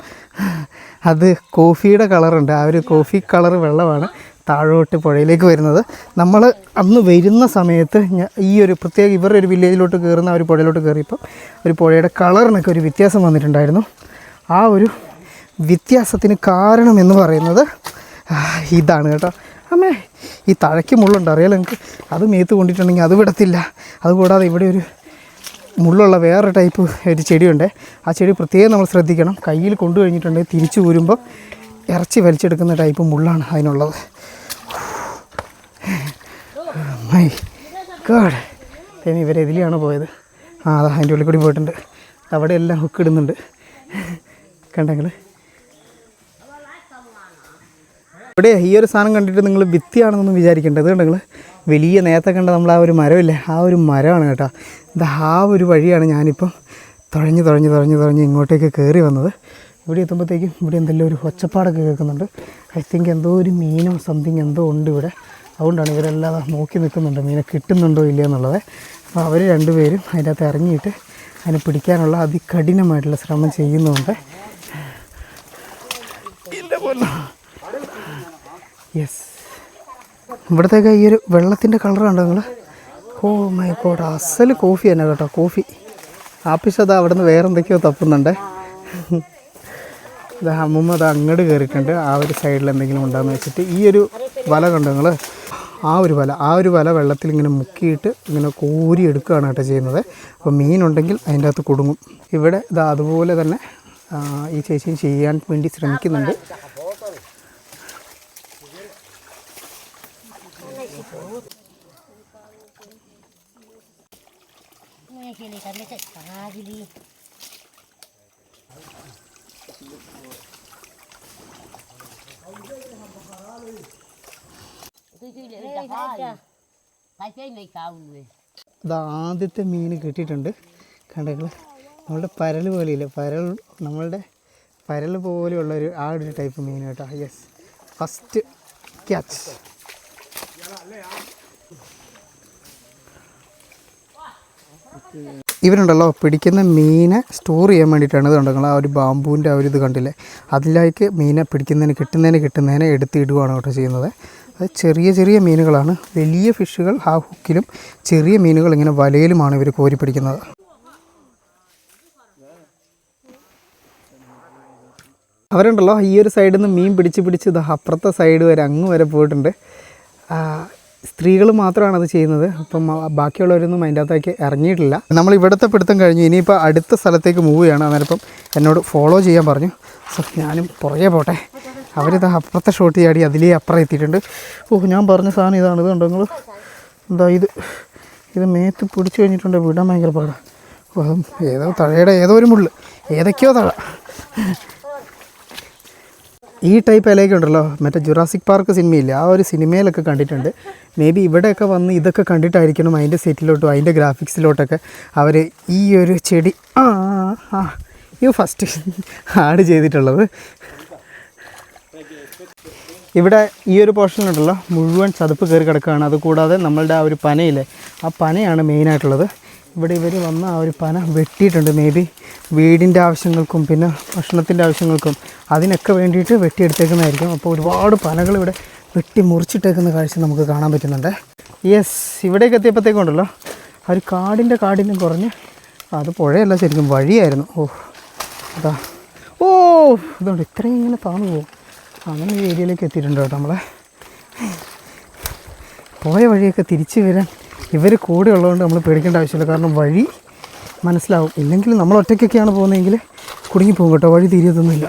അത് കോഫിയുടെ കളറുണ്ട്. ആ ഒരു കോഫി കളർ വെള്ളമാണ് താഴോട്ട് പുഴയിലേക്ക് വരുന്നത്. നമ്മൾ അന്ന് വരുന്ന സമയത്ത് ഈ ഒരു പ്രത്യേക ഇവരുടെ ഒരു വില്ലേജിലോട്ട് കയറുന്ന ആ ഒരു പുഴയിലോട്ട് കയറിയപ്പോൾ ഒരു പുഴയുടെ കളറിനൊക്കെ ഒരു വ്യത്യാസം വന്നിട്ടുണ്ടായിരുന്നു. ആ ഒരു വ്യത്യാസത്തിന് കാരണം എന്ന് പറയുന്നത് ഇതാണ് കേട്ടോ. അമ്മേ ഈ തഴയ്ക്ക് മുള്ളുണ്ട്, അറിയാലോ നിങ്ങൾക്ക്. അത് മേത്ത് കൊണ്ടിട്ടുണ്ടെങ്കിൽ അത് വിടത്തില്ല. അതുകൂടാതെ ഇവിടെ ഒരു മുള്ളുള്ള വേറൊരു ടൈപ്പ് ഒരു ചെടിയുണ്ട്. ആ ചെടി പ്രത്യേകം നമ്മൾ ശ്രദ്ധിക്കണം. കയ്യിൽ കൊണ്ടു കഴിഞ്ഞിട്ടുണ്ടെങ്കിൽ തിരിച്ചു ഊരുമ്പോൾ ഇറച്ചി വലിച്ചെടുക്കുന്ന ടൈപ്പ് മുള്ളാണ് അതിനുള്ളത്. My God. ഇവരെതിലെയാണ് പോയത്. അതാ അതിൻ്റെ ഉള്ളിൽ കൂടി പോയിട്ടുണ്ട്. അവിടെ എല്ലാം ഹുക്ക് ഇടുന്നുണ്ട് കണ്ടെങ്കിൽ. ഇവിടെ ഈ ഒരു സാധനം കണ്ടിട്ട് നിങ്ങൾ ഭിത്തിയാണെന്നൊന്നും വിചാരിക്കേണ്ടത്. നിങ്ങൾ വലിയ നേരത്തെ കണ്ട നമ്മൾ ആ ഒരു മരമില്ലേ, ആ ഒരു മരമാണ് കേട്ടോ. ഇത് ആ ഒരു വഴിയാണ് ഞാനിപ്പം തുഴഞ്ഞ് ഇങ്ങോട്ടേക്ക് കയറി വന്നത്. ഇവിടെ എത്തുമ്പോഴത്തേക്കും ഇവിടെ എന്തെല്ലാം ഒരു ഒച്ചപ്പാടൊക്കെ കേൾക്കുന്നുണ്ട്. ഐ തിങ്ക് എന്തോ ഒരു മീനോ സംതിങ് എന്തോ ഉണ്ട് ഇവിടെ. അതുകൊണ്ടാണ് ഇവരെല്ലാം നോക്കി നിൽക്കുന്നുണ്ട് മീനെ കിട്ടുന്നുണ്ടോ ഇല്ല എന്നുള്ളത്. അപ്പോൾ അവർ രണ്ടുപേരും അതിൻ്റെ അകത്ത് ഇറങ്ങിയിട്ട് അതിനെ പിടിക്കാനുള്ള അതികഠിനമായിട്ടുള്ള ശ്രമം ചെയ്യുന്നുണ്ട്. യെസ്. ഇവിടത്തേക്ക് ഈ ഒരു വെള്ളത്തിൻ്റെ കളറുണ്ടോ നിങ്ങൾ? ഓ മൈ ഗോഡ്, അസൽ കോഫി തന്നെ കേട്ടോ. കോഫി ആപ്പിച്ചത് അവിടെ നിന്ന് വേറെ എന്തൊക്കെയോ തപ്പുന്നുണ്ട്. ഇത് അമ്മൂമ്മ അത് അങ്ങോട്ട് കയറിയിട്ടുണ്ട്. ആ ഒരു സൈഡിൽ എന്തെങ്കിലും ഉണ്ടാകുന്ന വെച്ചിട്ട് ഈ ഒരു വല കണ്ടോ നിങ്ങൾ? ആ ഒരു വല വെള്ളത്തിൽ ഇങ്ങനെ മുക്കിയിട്ട് ഇങ്ങനെ കോരി എടുക്കുകയാണ് കേട്ടോ ചെയ്യുന്നത്. അപ്പോൾ മീനുണ്ടെങ്കിൽ അതിൻ്റെ അകത്ത് കുടുങ്ങും. ഇവിടെ ഇതാ അതുപോലെ തന്നെ ഈ ചേച്ചിയും ചെയ്യാൻ വേണ്ടി ശ്രമിക്കുന്നുണ്ട്. ഇത് ആദ്യത്തെ മീൻ കിട്ടിയിട്ടുണ്ട്. കണ്ടെങ്കിൽ നമ്മളുടെ പരൽ പോലെയില്ലേ, നമ്മളുടെ പരൽ പോലെയുള്ളൊരു ആ ഒരു ടൈപ്പ് മീൻ കേട്ടോ. Yes, first catch. ഇവരുണ്ടല്ലോ പിടിക്കുന്ന മീനെ സ്റ്റോർ ചെയ്യാൻ വേണ്ടിയിട്ടാണ്. ഇത് കണ്ടോ ആ ഒരു ബാമ്പൂവിൻ്റെ ആ ഒരു ഇത് കണ്ടില്ലേ, അതിലേക്ക് മീനെ കിട്ടുന്നതിനെ എടുത്തിടുകയാണ് കേട്ടോ ചെയ്യുന്നത്. അത് ചെറിയ മീനുകളാണ്. വലിയ ഫിഷുകൾ ആ ഹുക്കിലും, ചെറിയ മീനുകൾ ഇങ്ങനെ വലയിലുമാണ് ഇവർ കോരി പിടിക്കുന്നത്. അവരുണ്ടല്ലോ ഈ ഒരു സൈഡിൽ നിന്ന് മീൻ പിടിച്ച് ഇത് അപ്പുറത്തെ സൈഡ് വരെ അങ്ങ് വരെ പോയിട്ടുണ്ട്. സ്ത്രീകൾ മാത്രമാണ് അത് ചെയ്യുന്നത്. അപ്പം ബാക്കിയുള്ളവരൊന്നും അതിൻ്റെ അകത്തേക്ക് ഇറങ്ങിയിട്ടില്ല. നമ്മൾ ഇവിടുത്തെ പിടുത്തം കഴിഞ്ഞു. ഇനിയിപ്പോൾ അടുത്ത സ്ഥലത്തേക്ക് മൂവ് ചെയ്യണം. അന്നേരം എന്നോട് ഫോളോ ചെയ്യാൻ പറഞ്ഞു. സോ ഞാനും പുറകെ പോട്ടെ. അവരിത് അപ്പുറത്തെ ഷോട്ട് ചാടി അതിലേ അപ്പുറം എത്തിയിട്ടുണ്ട്. ഞാൻ പറഞ്ഞ സാധനം ഇതാണ്. ഇത് കണ്ടോ നിങ്ങൾ? എന്താ ഇത് മേത്ത് പിടിച്ചു കഴിഞ്ഞിട്ടുണ്ട്, വിടാൻ ഭയങ്കര പാടാണ്. അതും ഏതോ തഴയുടെ ഏതോ ഒരു മുള്ള്, ഏതൊക്കെയോ തഴ. ഈ ടൈപ്പ് ഇലയൊക്കെ ഉണ്ടല്ലോ, മറ്റേ ജുറാസിക് പാർക്ക് സിനിമയില്ലേ, ആ ഒരു സിനിമയിലൊക്കെ കണ്ടിട്ടുണ്ട്. മേ ബി ഇവിടെയൊക്കെ വന്ന് ഇതൊക്കെ കണ്ടിട്ടായിരിക്കണം അതിൻ്റെ സെറ്റിലോട്ടും അതിൻ്റെ ഗ്രാഫിക്സിലോട്ടൊക്കെ അവർ ഈ ഒരു ചെടി ഫസ്റ്റ് ആഡ് ചെയ്തിട്ടുള്ളത്. ഇവിടെ ഈ ഒരു പോർഷനിലുണ്ടല്ലോ മുഴുവൻ ചതുപ്പ് കയറി കിടക്കുകയാണ്. അതുകൂടാതെ നമ്മളുടെ ആ ഒരു പനയില്ലേ, ആ പനയാണ് മെയിനായിട്ടുള്ളത്. ഇവിടെ ഇവർ വന്ന ആ ഒരു പന വെട്ടിയിട്ടുണ്ട്. മേ ബി വീടിൻ്റെ ആവശ്യങ്ങൾക്കും പിന്നെ ഭക്ഷണത്തിൻ്റെ ആവശ്യങ്ങൾക്കും അതിനൊക്കെ വേണ്ടിയിട്ട് വെട്ടിയെടുത്തേക്കുന്നതായിരിക്കും. അപ്പോൾ ഒരുപാട് പനകൾ ഇവിടെ വെട്ടി മുറിച്ചിട്ടേക്കുന്ന കാഴ്ച നമുക്ക് കാണാൻ പറ്റുന്നുണ്ട്. യെസ്, ഇവിടേക്ക് എത്തിയപ്പോഴത്തേക്കുണ്ടല്ലോ ആ ഒരു കാടിൻ്റെ കുറഞ്ഞ് അത് പുഴയല്ല, ശരിക്കും വഴിയായിരുന്നു. ഇതുകൊണ്ട് ഇത്രയും ഇങ്ങനെ താന്നു പോകും. അങ്ങനെ ഒരു ഏരിയയിലേക്ക് എത്തിയിട്ടുണ്ട് കേട്ടോ. നമ്മളെ പോയ വഴിയൊക്കെ തിരിച്ച് വരാൻ ഇവർ കൂടെ ഉള്ളതുകൊണ്ട് നമ്മൾ പേടിക്കേണ്ട ആവശ്യമില്ല. കാരണം വഴി മനസ്സിലാവും. ഇല്ലെങ്കിൽ നമ്മൾ ഒറ്റയ്ക്കൊക്കെയാണ് പോകുന്നതെങ്കിൽ കുടുങ്ങിപ്പോകും കേട്ടോ, വഴി തിരിയത്തൊന്നുമില്ല.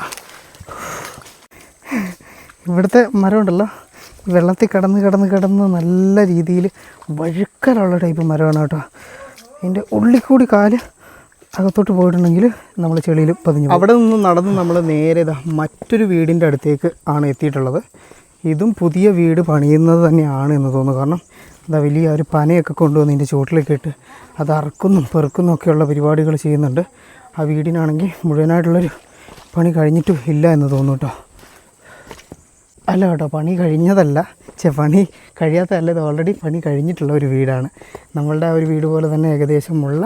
ഇവിടുത്തെ മരം ഉണ്ടല്ലോ, വെള്ളത്തിൽ കിടന്ന് നല്ല രീതിയിൽ വഴുക്കലുള്ള ടൈപ്പ് മരമാണ് കേട്ടോ. അതിൻ്റെ ഉള്ളിൽ കൂടി കാല് അകത്തോട്ട് പോയിട്ടുണ്ടെങ്കിൽ നമ്മൾ ചെളിയിൽ പതിഞ്ഞു. അവിടെ നിന്ന് നടന്ന് നമ്മൾ നേരെ മറ്റൊരു വീടിൻ്റെ അടുത്തേക്ക് ആണ് എത്തിയിട്ടുള്ളത്. ഇതും പുതിയ വീട് പണിയുന്നത് തന്നെയാണ് എന്ന് തോന്നുന്നു. കാരണം എന്താ വലിയ ഒരു പനയൊക്കെ കൊണ്ടുവന്ന് ഇതിൻ്റെ ചുവട്ടിലേക്ക് ഇട്ട് അത് അറക്കുന്നും പെറുക്കുന്നും ഒക്കെയുള്ള പരിപാടികൾ ചെയ്യുന്നുണ്ട്. ആ വീടിനാണെങ്കിൽ മുഴുവനായിട്ടുള്ളൊരു പണി കഴിഞ്ഞിട്ടും ഇല്ല എന്ന് തോന്നുന്നു കേട്ടോ. അല്ല കേട്ടോ, പണി കഴിഞ്ഞതല്ല, പണി കഴിയാത്തതല്ല, ഇത് ഓൾറെഡി പണി കഴിഞ്ഞിട്ടുള്ള ഒരു വീടാണ്. നമ്മളുടെ ആ ഒരു വീട് പോലെ തന്നെ ഏകദേശമുള്ള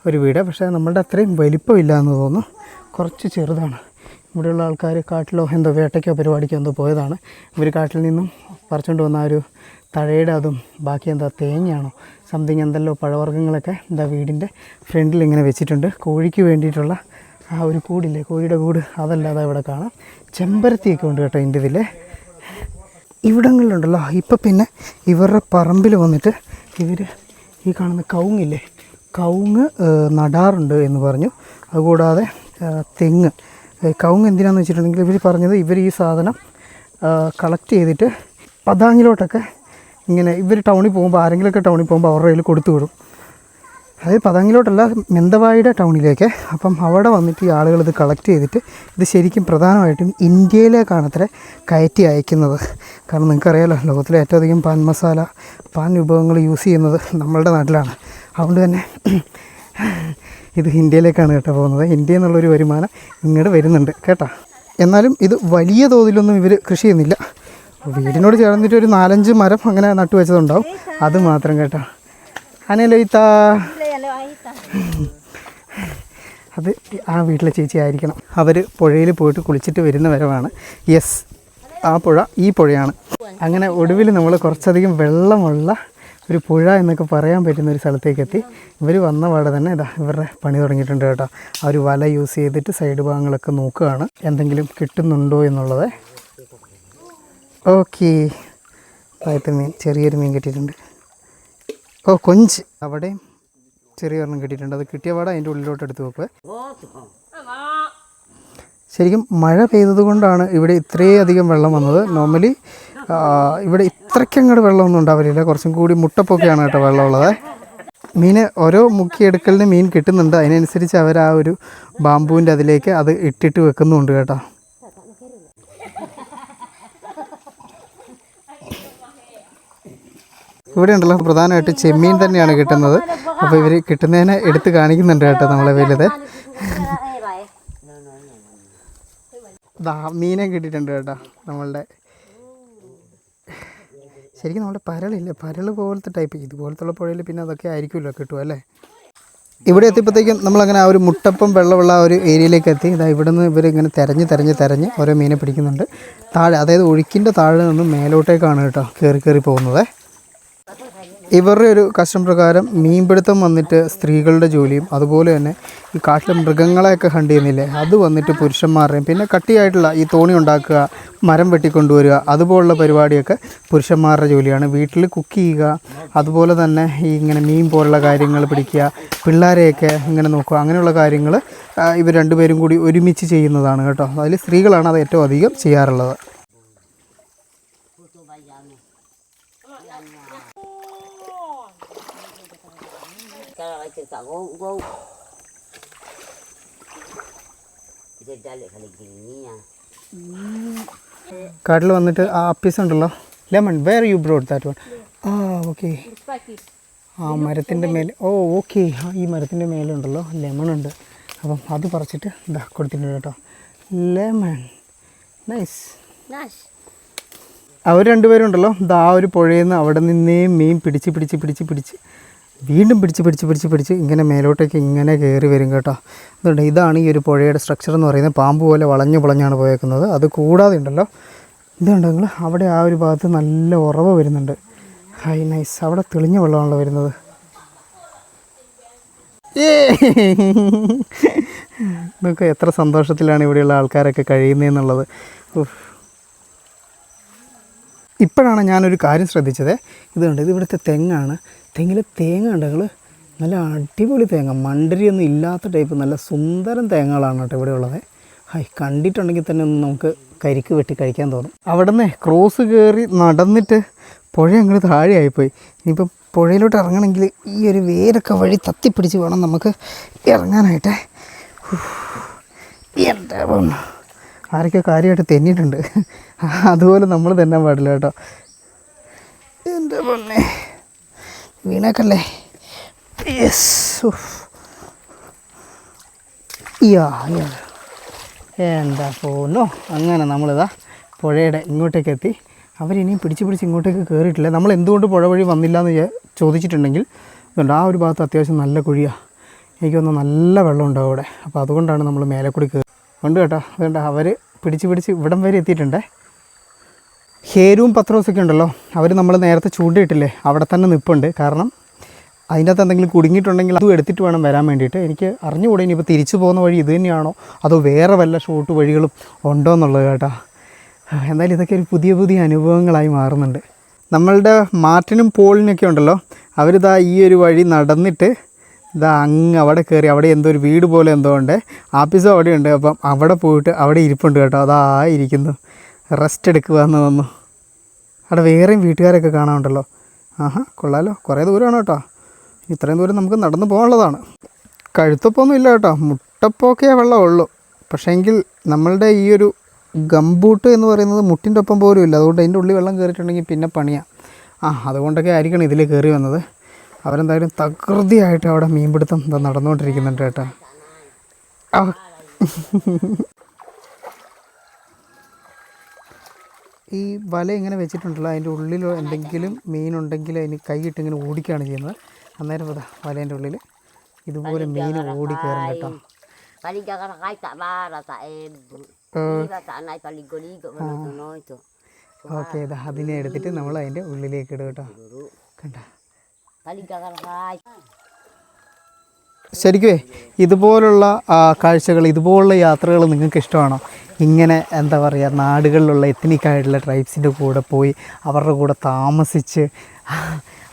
ഒരു വീട്. പക്ഷേ നമ്മളുടെ അത്രയും വലിപ്പമില്ല എന്ന് തോന്നുന്നു, കുറച്ച് ചെറുതാണ്. ഇവിടെയുള്ള ആൾക്കാർ കാട്ടിലോ എന്തോ വേട്ടയ്ക്കോ പരിപാടിക്കോ എന്തോ പോയതാണ്. ഇവർ കാട്ടിൽ നിന്നും പറിച്ചുകൊണ്ട് വന്ന ആ ഒരു തഴയുടെ അതും ബാക്കി എന്താ തേങ്ങയാണോ സംതിങ് എന്തെല്ലോ പഴവർഗ്ഗങ്ങളൊക്കെ എന്താ വീടിൻ്റെ ഫ്രണ്ടിൽ ഇങ്ങനെ വെച്ചിട്ടുണ്ട്. കോഴിക്ക് വേണ്ടിയിട്ടുള്ള ആ ഒരു കൂടില്ലേ, കോഴിയുടെ കൂട്, അതല്ലാതെ ഇവിടെ കാണാം. ചെമ്പരത്തിയൊക്കെ ഉണ്ട് കേട്ടോ ഇതിൻ്റെ ഇതിൽ. ഇവിടങ്ങളിലുണ്ടല്ലോ ഇപ്പം പിന്നെ ഇവരുടെ പറമ്പിൽ വന്നിട്ട് ഇവർ ഈ കാണുന്ന കവുങ്ങില്ലേ, കവുങ്ങ് നടാറുണ്ട് എന്ന് പറഞ്ഞു. അതുകൂടാതെ തെങ്ങ്, കവുങ്ങ് എന്തിനാണെന്ന് വെച്ചിട്ടുണ്ടെങ്കിൽ ഇവർ പറഞ്ഞത് ഇവർ ഈ സാധനം കളക്ട് ചെയ്തിട്ട് പതാങ്ങിലോട്ടൊക്കെ ഇങ്ങനെ ഇവർ ടൗണിൽ പോകുമ്പോൾ ആരെങ്കിലുമൊക്കെ ടൗണിൽ പോകുമ്പോൾ അവരുടെ കയ്യിൽ കൊടുത്തു വിടും. അതായത് പതാങ്ങിലോട്ടല്ല, മെന്തവായുടെ ടൗണിലേക്ക്. അപ്പം അവിടെ വന്നിട്ട് ഈ ആളുകൾ ഇത് കളക്ട് ചെയ്തിട്ട് ഇത് ശരിക്കും പ്രധാനമായിട്ടും ഇന്ത്യയിലേക്കാണത്ര കയറ്റി അയക്കുന്നത്. കാരണം നിങ്ങൾക്കറിയാമല്ലോ, ലോകത്തിലെ ഏറ്റവും അധികം പാൻ മസാല, പാൻ വിഭവങ്ങൾ യൂസ് ചെയ്യുന്നത് നമ്മളുടെ നാട്ടിലാണ്. അതുകൊണ്ട് തന്നെ ഇത് ഇന്ത്യയിലേക്കാണ് കേട്ടോ പോകുന്നത്. ഇന്ത്യയിൽ നിന്നുള്ളൊരു വരുമാനം ഇങ്ങോട്ട് വരുന്നുണ്ട് കേട്ടോ. എന്നാലും ഇത് വലിയ തോതിലൊന്നും ഇവർ കൃഷി ചെയ്യുന്നില്ല. വീടിനോട് ചേർന്നിട്ട് ഒരു 4-5 മരം അങ്ങനെ നട്ടുവെച്ചതുണ്ടാവും, അത് മാത്രം കേട്ടോ. അനലയിത്താ, അത് ആ വീട്ടിലെ ചേച്ചി ആയിരിക്കണം. അവർ പുഴയിൽ പോയിട്ട് കുളിച്ചിട്ട് വരുന്ന വരവാണ്. യെസ്, ആ പുഴ ഈ പുഴയാണ്. അങ്ങനെ ഒടുവിൽ നമ്മൾ കുറച്ചധികം വെള്ളമുള്ള ഒരു പുഴ എന്നൊക്കെ പറയാൻ പറ്റുന്ന ഒരു സ്ഥലത്തേക്ക് എത്തി. ഇവർ വന്ന പാടെ തന്നെ ഇതാ ഇവരുടെ പണി തുടങ്ങിയിട്ടുണ്ട് കേട്ടോ. ആ ഒരു വല യൂസ് ചെയ്തിട്ട് സൈഡ് ഭാഗങ്ങളൊക്കെ നോക്കുകയാണ് എന്തെങ്കിലും കിട്ടുന്നുണ്ടോ എന്നുള്ളത്. ഓക്കെ, താഴത്തെ മീൻ, ചെറിയൊരു മീൻ കിട്ടിയിട്ടുണ്ട്. ഓ കൊഞ്ച്, അവിടെയും ചെറിയൊരെണ്ണം കിട്ടിയിട്ടുണ്ട്. അത് കിട്ടിയ പാടെ അതിൻ്റെ ഉള്ളിലോട്ട് എടുത്ത് വെക്കുക. ശരിക്കും മഴ പെയ്തത് കൊണ്ടാണ് ഇവിടെ ഇത്രയധികം വെള്ളം വന്നത്. നോർമലി ഇവിടെ ഇത്രയ്ക്കങ്ങോട്ട് വെള്ളമൊന്നും ഉണ്ടാവില്ല, കുറച്ചും കൂടി മുട്ടപ്പൊക്കെയാണ് കേട്ടോ വെള്ളമുള്ളത്. മീൻ ഓരോ മുക്കിയെടുക്കലിന് മീൻ കിട്ടുന്നുണ്ട്, അതിനനുസരിച്ച് അവർ ആ ഒരു ബാമ്പൂവിൻ്റെ അതിലേക്ക് അത് ഇട്ടിട്ട് വെക്കുന്നുണ്ട് കേട്ടോ. ഇവിടെ ഉണ്ടല്ലോ പ്രധാനമായിട്ട് ചെമ്മീൻ തന്നെയാണ് കിട്ടുന്നത്. അപ്പോൾ ഇവർ കിട്ടുന്നതിനെ എടുത്ത് കാണിക്കുന്നുണ്ട് കേട്ടോ നമ്മളെ വലുത്. മീനെ കിട്ടിയിട്ടുണ്ട് കേട്ടോ നമ്മളുടെ. ശരിക്കും നമ്മുടെ പരളില്ലേ, പരൾ പോലത്തെ ടൈപ്പ് ഇതുപോലത്തുള്ള പുഴയിൽ പിന്നെ അതൊക്കെ ആയിരിക്കുമല്ലോ കിട്ടുക അല്ലേ. ഇവിടെ എത്തിയപ്പോഴത്തേക്കും നമ്മളങ്ങനെ ആ ഒരു മുട്ടപ്പം വെള്ളമുള്ള ആ ഒരു ഏരിയയിലേക്ക് എത്തി. ഇതാ ഇവിടെ നിന്ന് ഇവരിങ്ങനെ തെരഞ്ഞ് ഓരോ മീനെ പിടിക്കുന്നുണ്ട്. താഴെ, അതായത് ഒഴുക്കിൻ്റെ താഴെ നിന്നും മേലോട്ടേക്കാണ് കേട്ടോ കയറി പോകുന്നത്. ഇവരുടെ ഒരു കഷ്ടം പ്രകാരം മീൻപിടുത്തം വന്നിട്ട് സ്ത്രീകളുടെ ജോലിയും, അതുപോലെ തന്നെ ഈ കാട്ടിലെ മൃഗങ്ങളെയൊക്കെ ഹണ്ട് ചെയ്യുന്നില്ലേ, അത് വന്നിട്ട് പുരുഷന്മാരുടെയും, പിന്നെ കട്ടിയായിട്ടുള്ള ഈ തോണി ഉണ്ടാക്കുക, മരം വെട്ടിക്കൊണ്ടുവരിക, അതുപോലുള്ള പരിപാടിയൊക്കെ പുരുഷന്മാരുടെ ജോലിയാണ്. വീട്ടിൽ കുക്ക് ചെയ്യുക, അതുപോലെ തന്നെ ഈ ഇങ്ങനെ മീൻ പോലുള്ള കാര്യങ്ങൾ പിടിക്കുക, പിള്ളേരെയൊക്കെ ഇങ്ങനെ നോക്കുക, അങ്ങനെയുള്ള കാര്യങ്ങൾ ഇവർ രണ്ടുപേരും കൂടി ഒരുമിച്ച് ചെയ്യുന്നതാണ് കേട്ടോ. അതിൽ സ്ത്രീകളാണ് അത് ഏറ്റവും അധികം ചെയ്യാറുള്ളത്. കാട്ടിൽ വന്നിട്ട് ആ അപ്പീസ് ഉണ്ടല്ലോ, lemon, where you brought that one? ആ ഓക്കെ, ആ മരത്തിൻ്റെ മേലെ. ഓ ഓക്കെ, ഈ മരത്തിൻ്റെ മേലുണ്ടല്ലോ ലെമൺ ഉണ്ട്. അപ്പം അത് പറിച്ചിട്ട് ഇതാ കൊടുത്തിട്ടുണ്ട് കേട്ടോ. Lemon, nice. അവർ രണ്ടുപേരുണ്ടല്ലോ ഇതാ ഒരു പുഴയിൽ നിന്ന് അവിടെ നിന്നേ മീൻ പിടിച്ച് വീണ്ടും പിടിച്ച് ഇങ്ങനെ മേലോട്ടേക്ക് ഇങ്ങനെ കയറി വരും കേട്ടോ. അതുകൊണ്ട് ഇതാണ് ഈ ഒരു പുഴയുടെ സ്ട്രക്ചർ എന്ന് പറയുന്നത്. പാമ്പ് പോലെ വളഞ്ഞാണ് പോയേക്കുന്നത്. അത് കൂടാതെ ഉണ്ടല്ലോ ഇതുണ്ടെങ്കിൽ അവിടെ ആ ഒരു ഭാഗത്ത് നല്ല ഉറവ് വരുന്നുണ്ട്. ഹൈ നൈസ്, അവിടെ തെളിഞ്ഞ വെള്ളമാണല്ലോ വരുന്നത്. നമുക്ക് എത്ര സന്തോഷത്തിലാണ് ഇവിടെയുള്ള ആൾക്കാരൊക്കെ കഴിയുന്നതെന്നുള്ളത്. ഇപ്പോഴാണ് ഞാനൊരു കാര്യം ശ്രദ്ധിച്ചത്. ഇതുണ്ട്, ഇത് ഇവിടുത്തെ തെങ്ങാണ്. തെങ്ങിലെ തേങ്ങ ഉണ്ടെങ്കിൽ നല്ല അടിപൊളി തേങ്ങ, മണ്ടരിയൊന്നും ഇല്ലാത്ത ടൈപ്പ് നല്ല സുന്ദരം തേങ്ങകളാണ് കേട്ടോ ഇവിടെ ഉള്ളത്. കണ്ടിട്ടുണ്ടെങ്കിൽ തന്നെ ഒന്ന് നമുക്ക് കരിക്ക് വെട്ടി കഴിക്കാൻ തോന്നും. അവിടെ നിന്ന് ക്രോസ് കയറി നടന്നിട്ട് പുഴ അങ്ങോട്ട് താഴെയായിപ്പോയി. ഇനിയിപ്പോൾ പുഴയിലോട്ട് ഇറങ്ങണമെങ്കിൽ ഈ ഒരു വേരൊക്കെ വഴി തത്തിപ്പിടിച്ച് വേണം നമുക്ക് ഇറങ്ങാനായിട്ട്. എന്താ ആരൊക്കെ കാര്യമായിട്ട് തെന്നിയിട്ടുണ്ട്, അതുപോലെ നമ്മൾ തെന്നാൻ പാടില്ല കേട്ടോ. എൻ്റെ പൊന്നെ വീണേക്കല്ലേ. യെസ്, എന്താ പോന്നോ. അങ്ങനെ നമ്മളിതാ പുഴയുടെ ഇങ്ങോട്ടേക്ക് എത്തി. അവരിനിയും പിടിച്ച് ഇങ്ങോട്ടേക്ക് കയറിയിട്ടില്ല. നമ്മൾ എന്തുകൊണ്ട് പുഴ വഴി വന്നില്ല എന്ന് ചോദിച്ചിട്ടുണ്ടെങ്കിൽ ഇതുണ്ട്, ആ ഒരു ഭാഗത്ത് അത്യാവശ്യം നല്ല കുഴിയാണ്. എനിക്ക് തോന്നുന്നു നല്ല വെള്ളം ഉണ്ടാവും അവിടെ. അപ്പോൾ അതുകൊണ്ടാണ് നമ്മൾ മേലെ കൂടി കയറി ഉണ്ട് കേട്ടോ. അതുകൊണ്ട് അവർ പിടിച്ച് ഇവിടം വരെ എത്തിയിട്ടുണ്ട്. ഹേരും പത്രോസൊക്കെ ഉണ്ടല്ലോ, അവർ നമ്മൾ നേരത്തെ ചൂണ്ടിയിട്ടില്ലേ, അവിടെ തന്നെ നിൽപ്പുണ്ട്. കാരണം അതിൻ്റെ അകത്ത് എന്തെങ്കിലും കുടുങ്ങിയിട്ടുണ്ടെങ്കിൽ അതും എടുത്തിട്ട് വേണം വരാൻ വേണ്ടിയിട്ട്. എനിക്ക് അറിഞ്ഞുകൂടെ ഇനിയിപ്പോൾ തിരിച്ചു പോകുന്ന വഴി ഇത് തന്നെയാണോ അതോ വേറെ വല്ല ഷോർട്ട് വഴികളും ഉണ്ടോ എന്നുള്ളത് കേട്ടോ. എന്തായാലും ഇതൊക്കെ ഒരു പുതിയ അനുഭവങ്ങളായി മാറുന്നുണ്ട്. നമ്മളുടെ മാർട്ടിനും പോളിനൊക്കെ ഉണ്ടല്ലോ, അവരിതാ ഈ ഒരു വഴി നടന്നിട്ട് ഇതാ അങ്ങ് അവിടെ കയറി. അവിടെ എന്തോ ഒരു വീട് പോലെ എന്തോ ഉണ്ട്, ആഫീസും അവിടെയുണ്ട്. അപ്പം അവിടെ പോയിട്ട് അവിടെ ഇരിപ്പുണ്ട് കേട്ടോ. അതാ ഇരിക്കുന്നു, റെസ്റ്റ് എടുക്കുക എന്ന് തോന്നുന്നു. അവിടെ വേറെയും വീട്ടുകാരൊക്കെ കാണാനുണ്ടല്ലോ. കൊള്ളാലോ, കുറേ ദൂരമാണ് കേട്ടോ. ഇത്രയും ദൂരം നമുക്ക് നടന്നു പോകാനുള്ളതാണ്. കഴുത്തപ്പൊന്നും ഇല്ല കേട്ടോ, മുട്ടപ്പൊക്കെ വെള്ളമുള്ളൂ. പക്ഷേങ്കിൽ നമ്മളുടെ ഈ ഒരു ഗംബൂട്ട് എന്ന് പറയുന്നത് മുട്ടിൻ്റെ ഒപ്പം പോലും ഇല്ല. അതുകൊണ്ട് അതിൻ്റെ ഉള്ളിൽ വെള്ളം കയറിയിട്ടുണ്ടെങ്കിൽ പിന്നെ പണിയാണ്. അതുകൊണ്ടൊക്കെ ആയിരിക്കണം ഇതിൽ കയറി വന്നത്. അവരെന്തായാലും തകൃതിയായിട്ട് അവിടെ മീൻപിടുത്തം നടന്നുകൊണ്ടിരിക്കുന്നുണ്ട് കേട്ടോ. ഈ വല ഇങ്ങനെ വെച്ചിട്ടുണ്ടല്ലോ, അതിൻ്റെ ഉള്ളിൽ എന്തെങ്കിലും മീനുണ്ടെങ്കിൽ അതിന് കൈയിട്ട് ഇങ്ങനെ ഓടിക്കുകയാണ് ചെയ്യുന്നത്. അന്നേരം വലേൻ്റെ ഉള്ളിൽ ഇതുപോലെ മീൻ ഓടി കയറും കേട്ടോ. ഓക്കെ, അതിനെ എടുത്തിട്ട് നമ്മൾ അതിൻ്റെ ഉള്ളിലേക്ക് ഇടും കേട്ടോ. കണ്ട ശരിക്കുവേ ഇതുപോലുള്ള കാഴ്ചകൾ, ഇതുപോലുള്ള യാത്രകൾ നിങ്ങൾക്ക് ഇഷ്ടമാണോ? ഇങ്ങനെ എന്താ പറയുക, നാടുകളിലുള്ള എത്നിക്കായിട്ടുള്ള ട്രൈബ്സിൻ്റെ കൂടെ പോയി അവരുടെ കൂടെ താമസിച്ച്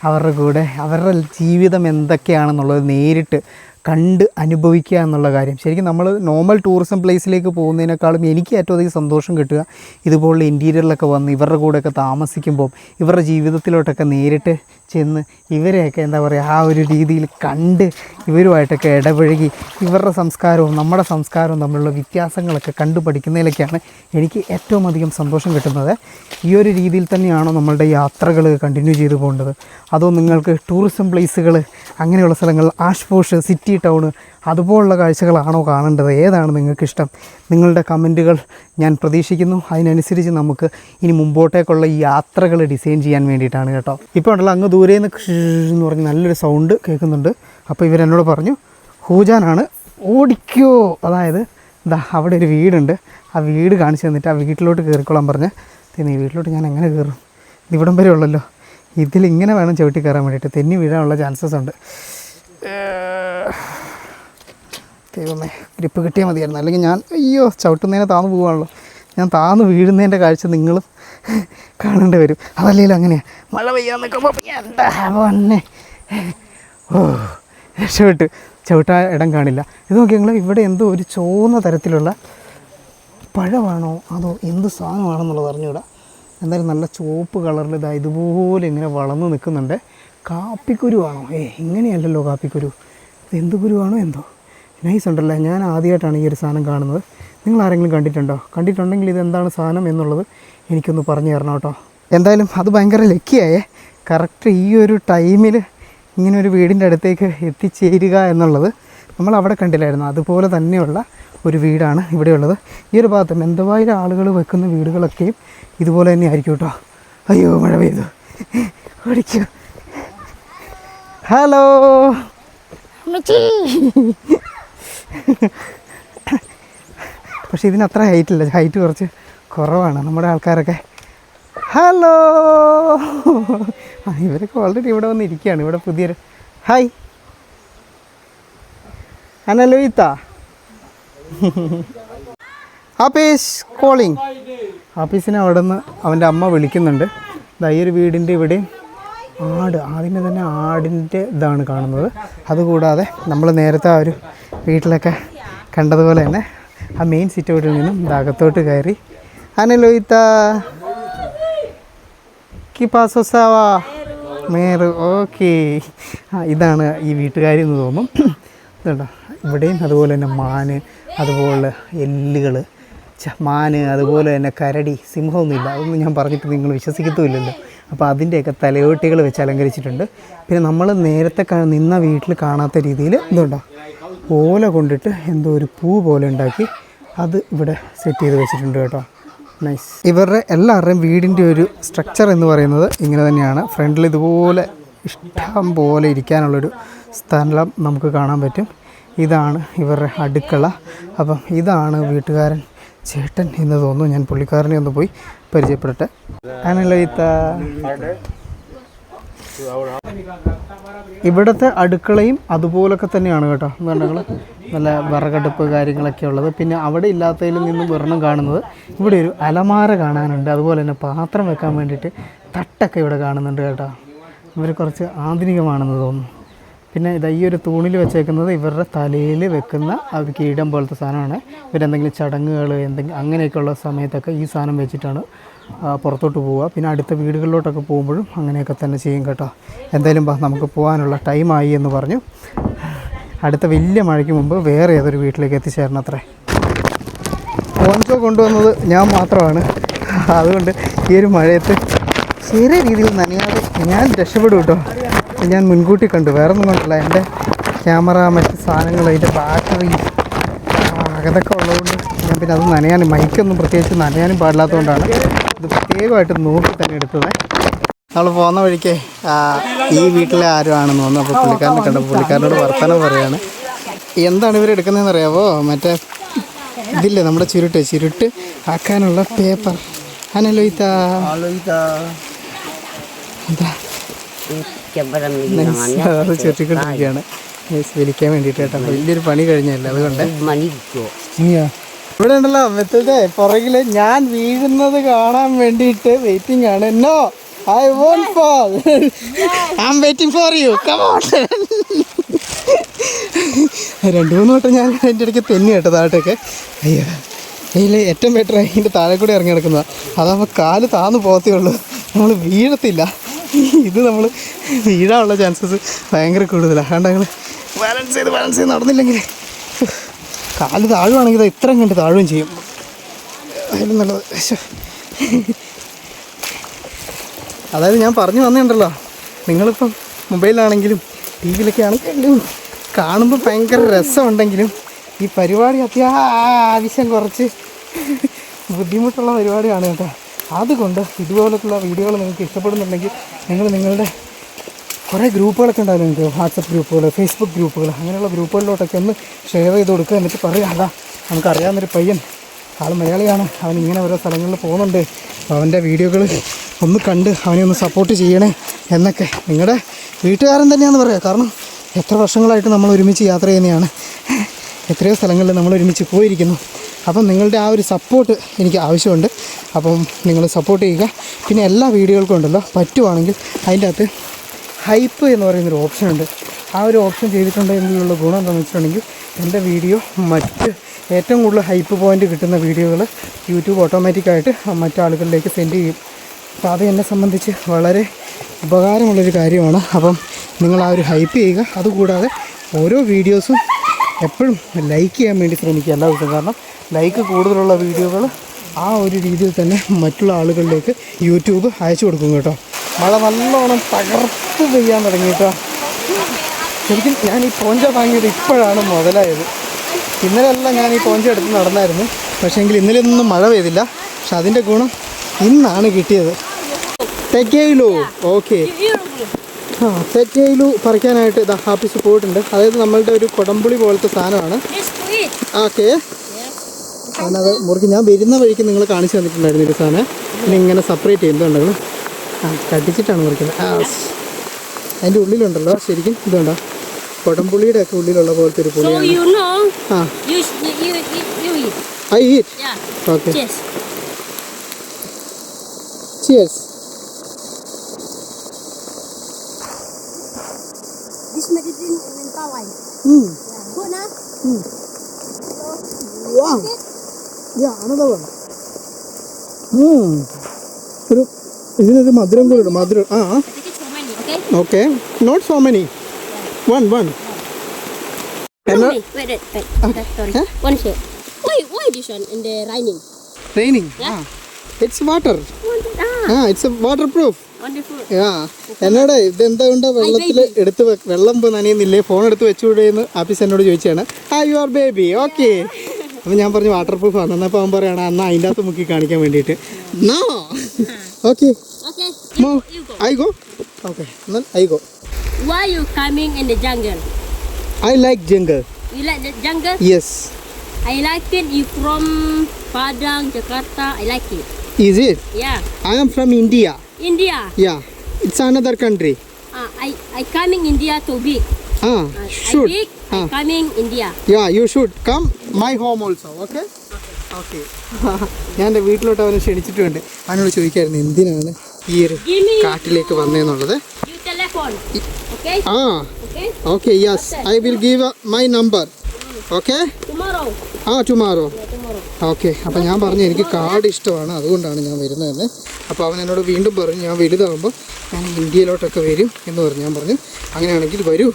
അവരുടെ ജീവിതം എന്തൊക്കെയാണെന്നുള്ളത് നേരിട്ട് കണ്ട് അനുഭവിക്കുക എന്നുള്ള കാര്യം. ശരിക്കും നമ്മൾ നോർമൽ ടൂറിസം പ്ലേസിലേക്ക് പോകുന്നതിനേക്കാളും എനിക്ക് ഏറ്റവും അധികം സന്തോഷം കിട്ടുക ഇതുപോലുള്ള ഇൻറ്റീരിയറിലൊക്കെ വന്ന് ഇവരുടെ കൂടെയൊക്കെ താമസിക്കുമ്പോൾ ഇവരുടെ ജീവിതത്തിലോട്ടൊക്കെ നേരിട്ട് ചെന്ന് ഇവരെയൊക്കെ എന്താ പറയുക ആ ഒരു രീതിയിൽ കണ്ട് ഇവരുമായിട്ടൊക്കെ ഇടപഴകി ഇവരുടെ സംസ്കാരവും നമ്മുടെ സംസ്കാരവും തമ്മിലുള്ള വ്യത്യാസങ്ങളൊക്കെ കണ്ടു പഠിക്കുന്നതിലൊക്കെയാണ് എനിക്ക് ഏറ്റവും അധികം സന്തോഷം കിട്ടുന്നത്. ഈ ഒരു രീതിയിൽ തന്നെയാണോ നമ്മളുടെ യാത്രകൾ കണ്ടിന്യൂ ചെയ്തു പോകേണ്ടത്, അതോ നിങ്ങൾക്ക് ടൂറിസം പ്ലേസുകൾ അങ്ങനെയുള്ള സ്ഥലങ്ങൾ, ആഷ്പോഷ്, സിറ്റി ടൗൺ അതുപോലുള്ള കാഴ്ചകളാണോ കാണേണ്ടത്? ഏതാണ് നിങ്ങൾക്കിഷ്ടം? നിങ്ങളുടെ കമൻറ്റുകൾ ഞാൻ പ്രതീക്ഷിക്കുന്നു. അതിനനുസരിച്ച് നമുക്ക് ഇനി മുമ്പോട്ടേക്കുള്ള ഈ യാത്രകൾ ഡിസൈൻ ചെയ്യാൻ വേണ്ടിയിട്ടാണ് കേട്ടോ. ഇപ്പോൾ ഉണ്ടല്ലോ അങ്ങ് ദൂരെ നിന്ന് എന്ന് പറഞ്ഞ് നല്ലൊരു സൗണ്ട് കേൾക്കുന്നുണ്ട്. അപ്പോൾ ഇവരെന്നോട് പറഞ്ഞു ഹൂജാനാണ്, ഓടിക്കോ. അതായത് അവിടെ ഒരു വീടുണ്ട്, ആ വീട് കാണിച്ചു തന്നിട്ട് ആ വീട്ടിലോട്ട് കയറിക്കോളാൻ പറഞ്ഞ്. ഈ വീട്ടിലോട്ട് ഞാൻ എങ്ങനെ കയറും? ഇവിടം വരെ ഉള്ളല്ലോ, ഇതിലിങ്ങനെ വേണം ചവിട്ടി കയറാൻ വേണ്ടിയിട്ട്. തെന്നി വീഴാനുള്ള ചാൻസസ് ഉണ്ട്. ദൈവമേ, ഗ്രിപ്പ് കിട്ടിയാൽ മതിയായിരുന്നു, അല്ലെങ്കിൽ ഞാൻ ചവിട്ടുന്നതിനെ താന്നു പോവുകയാണല്ലോ. ഞാൻ താന്ന് വീഴുന്നതിൻ്റെ കാഴ്ച നിങ്ങളും കാണേണ്ടി വരും. അതല്ലെങ്കിലും അങ്ങനെയാണ്, മഴ പെയ്യാൻ നിൽക്കുമ്പോൾ എന്താ പൊന്നെ, രക്ഷപ്പെട്ട് ചവിട്ടാൻ ഇടം കാണില്ല. ഇത് നോക്കി നിങ്ങൾ, ഇവിടെ എന്തോ ഒരു ചുവന്ന തരത്തിലുള്ള പഴമാണോ അതോ എന്ത് സാധനമാണെന്നുള്ളത് അറിഞ്ഞൂടാ. എന്തായാലും നല്ല ചുവപ്പ് കളറിൽ ഇതുപോലെ ഇങ്ങനെ വളർന്ന് നിൽക്കുന്നുണ്ട്. കാപ്പിക്കുരുവാണോ? ഇങ്ങനെയല്ലല്ലോ കാപ്പിക്കുരു, എന്ത് കുരുവാണോ എന്തോ. നൈസ് ഉണ്ടല്ലേ. ഞാൻ ആദ്യമായിട്ടാണ് ഈ ഒരു സാധനം കാണുന്നത്. നിങ്ങൾ ആരെങ്കിലും കണ്ടിട്ടുണ്ടോ? കണ്ടിട്ടുണ്ടെങ്കിൽ ഇതെന്താണ് സാധനം എന്നുള്ളത് എനിക്കൊന്ന് പറഞ്ഞു തരണം കേട്ടോ. എന്തായാലും അത് ഭയങ്കര ലക്കിയായേ, കറക്റ്റ് ഈ ഒരു ടൈമിൽ ഇങ്ങനെ ഒരു വീടിൻ്റെ അടുത്തേക്ക് എത്തിച്ചേരുക എന്നുള്ളത്. നമ്മൾ അവിടെ കണ്ടില്ലായിരുന്നു, അതുപോലെ തന്നെയുള്ള ഒരു വീടാണ് ഇവിടെയുള്ളത്. ഈ ഒരു ഭാഗത്ത് മെന്തവായിലെ ആളുകൾ വെക്കുന്ന വീടുകളൊക്കെയും ഇതുപോലെ തന്നെ ആയിരിക്കും കേട്ടോ. അയ്യോ, മഴ പെയ്തു, ഓടിക്കോ. ഹലോ പക്ഷേ ഇതിനത്ര ഹൈറ്റില്ല, ഹൈറ്റ് കുറച്ച് കുറവാണ് നമ്മുടെ ആൾക്കാരൊക്കെ. ഹലോ, ഇവരൊക്കെ ഓൾറെഡി ഇവിടെ വന്ന് ഇരിക്കുകയാണ്. ഇവിടെ പുതിയൊരു ഹായ് അനലോയിത്ത ആപ്പീസ് കോളിങ്. ആപ്പീസിനെ അവിടെ നിന്ന് അവൻ്റെ അമ്മ വിളിക്കുന്നുണ്ട്. ഈ ഒരു വീടിൻ്റെ ഇവിടെയും ആദ്യമേ തന്നെ ആടിൻ്റെ ഇതാണ് കാണുന്നത്. അതുകൂടാതെ നമ്മൾ നേരത്തെ ആ ഒരു വീട്ടിലൊക്കെ കണ്ടതുപോലെ തന്നെ ആ മെയിൻ സിറ്റൗട്ടിൽ നിന്നും അകത്തോട്ട് കയറി അനലോയിത്ത കിപ്പാസോസാവാ മേറ് ഓക്കെ ഇതാണ് ഈ വീട്ടുകാരി എന്ന് തോന്നും. ഇതുണ്ടോ ഇവിടെയും അതുപോലെ തന്നെ മാന്, അതുപോലെ എല്ലുകൾ, മാന്, അതുപോലെ തന്നെ കരടി, സിംഹമൊന്നുമില്ല. അതൊന്നും ഞാൻ പറഞ്ഞിട്ട് നിങ്ങൾ വിശ്വസിക്കത്തുമില്ലല്ലോ. അപ്പോൾ അതിൻ്റെയൊക്കെ തലയോട്ടികൾ വെച്ച് അലങ്കരിച്ചിട്ടുണ്ട്. പിന്നെ നമ്മൾ നേരത്തെ നിന്ന വീട്ടിൽ കാണാത്ത രീതിയിൽ എന്തുണ്ടോ ഓല കൊണ്ടിട്ട് എന്തോ ഒരു പൂ പോലെ ഉണ്ടാക്കി അത് ഇവിടെ സെറ്റ് ചെയ്ത് വെച്ചിട്ടുണ്ട് കേട്ടോ. നൈസ്. ഇവരുടെ എല്ലാവരുടെയും വീടിൻ്റെ ഒരു സ്ട്രക്ചർ എന്ന് പറയുന്നത് ഇങ്ങനെ തന്നെയാണ്. ഫ്രണ്ടിൽ ഇതുപോലെ ഇഷ്ടം പോലെ ഇരിക്കാനുള്ളൊരു സ്ഥലം നമുക്ക് കാണാൻ പറ്റും. ഇതാണ് ഇവരുടെ അടുക്കള. അപ്പം ഇതാണ് വീട്ടുകാരൻ ചേട്ടൻ എന്ന് തോന്നുന്നു. ഞാൻ പുള്ളിക്കാരനെ ഒന്ന് പോയി പരിചയപ്പെടട്ടെ. ഇവിടുത്തെ അടുക്കളയും അതുപോലൊക്കെ തന്നെയാണ് കേട്ടോ. നിങ്ങൾ നല്ല വിറകടുപ്പ് കാര്യങ്ങളൊക്കെ ഉള്ളത്. പിന്നെ അവിടെ ഇല്ലാത്തതിൽ നിന്നും ഒരെണ്ണം കാണുന്നത് ഇവിടെ ഒരു അലമാര കാണാനുണ്ട്. അതുപോലെ തന്നെ പാത്രം വെക്കാൻ വേണ്ടിയിട്ട് തട്ടൊക്കെ ഇവിടെ കാണുന്നുണ്ട് കേട്ടോ. ഇവർ കുറച്ച് ആധുനികമാണെന്ന് തോന്നുന്നു. പിന്നെ ഈ ഒരു തൂണിൽ വെച്ചേക്കുന്നത് ഇവരുടെ തലയിൽ വെക്കുന്ന ആ ഒരു കീടം പോലത്തെ സാധനമാണ്. ഇവരെന്തെങ്കിലും ചടങ്ങുകൾ അങ്ങനെയൊക്കെയുള്ള സമയത്തൊക്കെ ഈ സാധനം വെച്ചിട്ടാണ് പുറത്തോട്ട് പോവുക. പിന്നെ അടുത്ത വീടുകളിലോട്ടൊക്കെ പോകുമ്പോഴും അങ്ങനെയൊക്കെ തന്നെ ചെയ്യും കേട്ടോ. എന്തായാലും നമുക്ക് പോകാനുള്ള ടൈമായി എന്ന് പറഞ്ഞു. അടുത്ത വലിയ മഴയ്ക്ക് മുമ്പ് വേറെ ഏതൊരു വീട്ടിലേക്ക് എത്തിച്ചേരണം അത്രേ. പോഞ്ചോ കൊണ്ടുവന്നത് ഞാൻ മാത്രമാണ്. അതുകൊണ്ട് ഈ ഒരു മഴയത്ത് ചെറിയ രീതിയിൽ നനയാതെ ഞാൻ രക്ഷപ്പെടും കേട്ടോ. ഞാൻ മുൻകൂട്ടി കണ്ടു, വേറെ ഒന്നും കണ്ടില്ല. എൻ്റെ ക്യാമറ, മറ്റ് സാധനങ്ങൾ, അതിൻ്റെ ബാറ്ററി അതൊക്കെ ഉള്ളതുകൊണ്ട് ഞാൻ പിന്നെ അത് നനയാനും മൈക്കൊന്നും പ്രത്യേകിച്ച് നനയാനും പാടില്ലാത്തതുകൊണ്ടാണ് ഇത് പ്രത്യേകമായിട്ട് നോക്കി തന്നെ എടുത്തത്. നമ്മൾ പോകുന്ന വഴിക്ക് ഈ വീട്ടിലെ ആരുമാണെന്ന് തോന്നുന്നു. അപ്പോൾ പുള്ളിക്കാരനെ കണ്ടപ്പോൾ പുള്ളിക്കാരനോട് വർത്തമാനം പറയുകയാണ്. എന്താണ് ഇവരെടുക്കുന്നതെന്ന് അറിയാമോ? മറ്റേ ഇതില്ലേ നമ്മുടെ ചുരുട്ട് ആക്കാനുള്ള പേപ്പർ. അനലോയിത്ത എന്താ അത് ചെറിക്കൊണ്ടിരിക്കുകയാണ് വലിക്കാൻ വേണ്ടിയിട്ട് കേട്ടോ. വലിയൊരു പണി കഴിഞ്ഞല്ലേ, അതുകൊണ്ട് ഇവിടെ ഉണ്ടല്ലോ മെത്തേ പുറകില് ഞാൻ വീഴുന്നത് കാണാൻ വേണ്ടിയിട്ട് വെയിറ്റിംഗ് ആണ്. No, I won't fall. I'm waiting for you. Come on. 2-3 വട്ടം ഞാൻ എൻ്റെ ഇടയ്ക്ക് തെന്നി കേട്ടോ താഴോട്ടൊക്കെ. അയ്യോ, അതിൽ ഏറ്റവും ബെറ്റർ അതിൻ്റെ താഴെ കൂടെ ഇറങ്ങി കിടക്കുന്നതാണ്. അതാകുമ്പോൾ കാല് താന്നു പോകത്തേ ഉള്ളൂ, നമ്മൾ വീഴത്തില്ല. ഇത് നമ്മൾ വീഴാനുള്ള ചാൻസസ് ഭയങ്കര കൂടുതലാണ്. അതുകൊണ്ട് ഞങ്ങൾ ബാലൻസ് ചെയ്ത് നടന്നില്ലെങ്കിൽ കാല് താഴുവാണെങ്കിൽ ഇത് ഇത്രയും കണ്ട് താഴുകയും ചെയ്യും. അതിലും നല്ലത്. അതായത് ഞാൻ പറഞ്ഞു വന്നിട്ടുണ്ടല്ലോ, നിങ്ങളിപ്പം മൊബൈലിലാണെങ്കിലും ടി വിയിലൊക്കെ ആണെങ്കിലും കാണുമ്പോൾ ഭയങ്കര രസമുണ്ടെങ്കിലും ഈ പരിപാടി അത്യാവശ്യം കുറച്ച് ബുദ്ധിമുട്ടുള്ള പരിപാടിയാണ് കേട്ടോ. അതുകൊണ്ട് ഇതുപോലത്തുള്ള വീഡിയോകൾ നിങ്ങൾക്ക് ഇഷ്ടപ്പെടുന്നുണ്ടെങ്കിൽ നിങ്ങളുടെ കുറേ ഗ്രൂപ്പുകളൊക്കെ ഉണ്ടാവില്ല, നിങ്ങൾക്ക് വാട്സപ്പ് ഗ്രൂപ്പുകൾ, ഫേസ്ബുക്ക് ഗ്രൂപ്പുകൾ, അങ്ങനെയുള്ള ഗ്രൂപ്പുകളിലോട്ടൊക്കെ ഒന്ന് ഷെയർ ചെയ്ത് കൊടുക്കുക. എന്നിട്ട് പറയുക, അതാ നമുക്കറിയാവുന്നൊരു പയ്യൻ, ആൾ മലയാളിയാണ്, അവൻ ഇങ്ങനെ ഓരോ സ്ഥലങ്ങളിൽ പോകുന്നുണ്ട്, അവൻ്റെ വീഡിയോകൾ ഒന്ന് കണ്ട് അവനെ ഒന്ന് സപ്പോർട്ട് ചെയ്യണേ എന്നൊക്കെ. നിങ്ങളുടെ വീട്ടുകാരൻ തന്നെയാണെന്ന് പറയാം. കാരണം എത്ര വർഷങ്ങളായിട്ട് നമ്മൾ ഒരുമിച്ച് യാത്ര ചെയ്യുന്നതാണ്, എത്രയോ സ്ഥലങ്ങളിൽ നമ്മൾ ഒരുമിച്ച് പോയിരിക്കുന്നു. അപ്പം നിങ്ങളുടെ ആ ഒരു സപ്പോർട്ട് എനിക്ക് ആവശ്യമുണ്ട്. അപ്പം നിങ്ങൾ സപ്പോർട്ട് ചെയ്യുക. പിന്നെ എല്ലാ വീഡിയോകൾക്കും ഉണ്ടല്ലോ, പറ്റുവാണെങ്കിൽ അതിൻ്റെ അകത്ത് ഹൈപ്പ് എന്ന് പറയുന്നൊരു ഓപ്ഷൻ ഉണ്ട്. ആ ഒരു ഓപ്ഷൻ ചെയ്തിട്ടുണ്ടെങ്കിലുള്ള ഗുണം എന്താണെന്ന് വെച്ചിട്ടുണ്ടെങ്കിൽ എൻ്റെ വീഡിയോ ഏറ്റവും കൂടുതൽ ഹൈപ്പ് പോയിൻ്റ് കിട്ടുന്ന വീഡിയോകൾ യൂട്യൂബ് ഓട്ടോമാറ്റിക്കായിട്ട് മറ്റാളുകളിലേക്ക് സെൻഡ് ചെയ്യും. അപ്പോൾ അത് എന്നെ സംബന്ധിച്ച് വളരെ ഉപകാരമുള്ളൊരു കാര്യമാണ്. അപ്പം നിങ്ങൾ ആ ഒരു ഹൈപ്പ് ചെയ്യുക. അതുകൂടാതെ ഓരോ വീഡിയോസും എപ്പോഴും ലൈക്ക് ചെയ്യാൻ വേണ്ടി ശ്രമിക്കുക എല്ലാ ദിവസവും. കാരണം ലൈക്ക് കൂടുതലുള്ള വീഡിയോകൾ ആ ഒരു രീതിയിൽ തന്നെ മറ്റുള്ള ആളുകളിലേക്ക് യൂട്യൂബ് അയച്ചു കൊടുക്കും കേട്ടോ. മഴ നല്ലോണം തകർത്ത് പെയ്യാൻ തുടങ്ങി കേട്ടോ. ശരിക്കും ഞാൻ ഈ പോഞ്ച വാങ്ങിയത് ഇപ്പോഴാണ് മുതലായത്. ഇന്നലെയല്ല ഞാൻ ഈ പോഞ്ച എടുത്ത് നടന്നായിരുന്നു. പക്ഷേങ്കിൽ ഇന്നലെയൊന്നും മഴ പെയ്തില്ല. പക്ഷെ അതിൻ്റെ ഗുണം ഇന്നാണ് കിട്ടിയത്. തെക്കേയിലോ ഓക്കെ തെക്കേയിലു പറിക്കാനായിട്ട് ഇതാ ഹാപ്പീസ് പോയിട്ടുണ്ട്. അതായത് നമ്മളുടെ ഒരു കൊടംപുളി പോലത്തെ സാധനമാണ്. ഓക്കെ, ഞാനത് മുറുക്കി ഞാൻ വരുന്ന വഴിക്ക് നിങ്ങൾ കാണിച്ചു തന്നിട്ടുണ്ടായിരുന്നു. ഒരു സാധനം പിന്നെ ഇങ്ങനെ സെപ്പറേറ്റ് ചെയ്യുന്നുണ്ടെങ്കിൽ കടിച്ചിട്ടാണ് മുറിക്കുന്നത്. അതിൻ്റെ ഉള്ളിലുണ്ടല്ലോ ശരിക്കും ഇതുണ്ടോ കൊടംപുളിയുടെ ഒക്കെ ഉള്ളിലുള്ള പോലത്തെ ഒരു പുളിയാണ്. I eat? Yeah. Okay. Cheers. Cheers. Fish medicine in Mentawai. Good, huh? Wow. Yeah, another one. ഒരു ഇതിനൊരു മധുരം കൂടെ ഉണ്ട്. മധുരം Take it so many, okay? Okay not so many one No, wait. Sorry. One share. Why this one in the raining? Raining it's water it's water proof Wonderful. എന്നോട് ഇതെന്താ കൊണ്ട് വെള്ളത്തിൽ എടുത്ത് വെള്ളം നനയുന്നില്ലേ ഫോൺ എടുത്ത് വെച്ചുകൂടെ എന്ന് ആഫീസ് എന്നോട് ചോദിച്ചാണ് യുവർ ബേബി ഓക്കെ അപ്പം ഞാൻ പറഞ്ഞു വാട്ടർ പ്രൂഫ് ആണ് എന്നപ്പോൾ അവൻ പറയുകയാണ് എന്നാൽ അതിൻ്റെ അകത്ത് മുക്കി കാണിക്കാൻ വേണ്ടിയിട്ട് no okay Okay. You go. I go okay എന്നാൽ I go Why you coming in the jungle? I like jungle You like the jungle? Yes I like it. You from Padang, Jakarta. I like it. Is it Yeah. I am from India India. Yeah it's another country I coming India to big. Should I big. I coming India. Yeah you should come my home also okay okay ഞാൻ എൻ്റെ വീട്ടിലോട്ട് അവനെ ക്ഷണിച്ചിട്ടുണ്ട് അവനോട് ചോദിക്കായിരുന്നു എന്തിനാണ് ഈ ഒരു Give me കാട്ടിലേക്ക് വന്നതെന്നുള്ളത് your telephone. Okay. Okay. Okay yes I will give my number okay Tomorrow. Tomorrow Yeah, tomorrow. Okay അപ്പോൾ ഞാൻ പറഞ്ഞു എനിക്ക് കാട് ഇഷ്ടമാണ് അതുകൊണ്ടാണ് ഞാൻ വരുന്നതെന്ന് അപ്പോൾ അവൻ എന്നോട് വീണ്ടും പറഞ്ഞു ഞാൻ വലുതാകുമ്പോൾ ഞാൻ ഇന്ത്യയിലോട്ടൊക്കെ വരും എന്ന് പറഞ്ഞു ഞാൻ പറഞ്ഞു അങ്ങനെയാണെങ്കിൽ വരൂ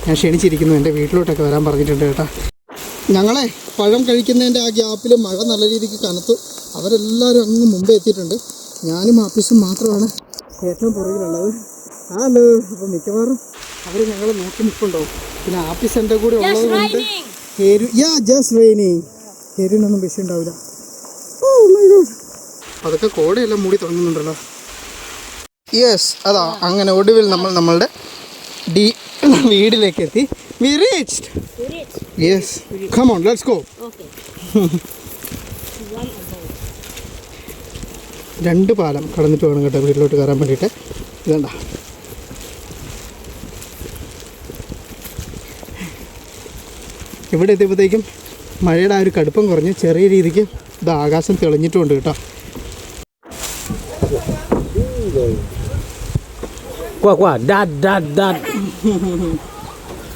ഞാൻ ക്ഷണിച്ചിരിക്കുന്നു എൻ്റെ വീട്ടിലോട്ടൊക്കെ വരാൻ പറഞ്ഞിട്ടുണ്ട് കേട്ടോ ഞങ്ങളെ പഴം കഴിക്കുന്നതിൻ്റെ ആ ഗ്യാപ്പിൽ മഴ നല്ല രീതിക്ക് കനത്തു അവരെല്ലാവരും അങ്ങ് മുമ്പേ എത്തിയിട്ടുണ്ട് ഞാനും ആഫീസും മാത്രമാണ് ഏറ്റവും പുറകിലുള്ളത് ഹലോ അപ്പോൾ മിക്കവാറും അവർ ഞങ്ങളെ നോക്കി നിൽക്കുന്നുണ്ടാവും പിന്നെ ആഫീസ് എൻ്റെ കൂടെ Just ഉള്ളത് കൊണ്ട് riding. ജസ്റ്റ് റെയിനിങ് ഹെരുവിനൊന്നും വിഷയം ഉണ്ടാവില്ല അതൊക്കെ കോടയെല്ലാം മൂടി തുടങ്ങുന്നുണ്ടല്ലോ യെസ് അതാ അങ്ങനെ ഒടുവിൽ നമ്മൾ നമ്മളുടെ വീട്ടിലേക്ക് എത്തി we reached You reach. Yes come on let's go Okay. രണ്ട് പാലം കടന്നിട്ട് വേണം കേട്ടോ വീട്ടിലോട്ട് കയറാൻ വേണ്ടിയിട്ട് ഇതണ്ട ഇവിടെ എത്തിയപ്പോഴത്തേക്കും മഴയുടെ ആ ഒരു കടുപ്പം കുറഞ്ഞ് ചെറിയ രീതിക്ക് ഇത് ആകാശം തെളിഞ്ഞിട്ടുമുണ്ട് കേട്ടോ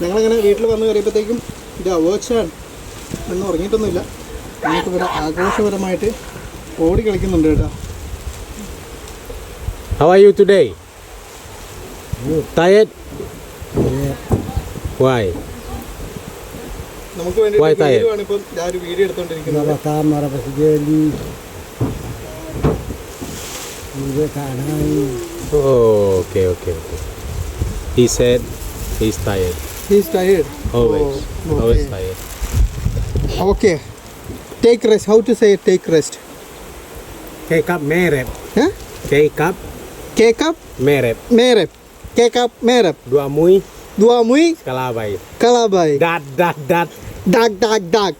ഞങ്ങളിങ്ങനെ വീട്ടിൽ വന്ന് കയറിയപ്പോഴത്തേക്കും ഇത് അവേർച്ചാണ് ഒന്നും ഉറങ്ങിയിട്ടൊന്നുമില്ല നമുക്കിവിടെ ആഘോഷപരമായിട്ട് ഓടി കളിക്കുന്നുണ്ട് കേട്ടോ How are you today? Tired? Why? നമുക്ക് Why tired? വേണ്ടിയിട്ടാണ് ഇപ്പം ഞാൻ ഒരു video എടുത്തോണ്ടിരിക്കുന്നത് Oh, okay. He said he's tired. He's tired. Always. Oh, Always okay. tired. Okay. Take rest. How to say take rest? Take up merep. Huh? Take up Cake up, merep. merep. Cake up, merep. Dua mui Dua mui, kalabai. kalabai. Dat. Dag.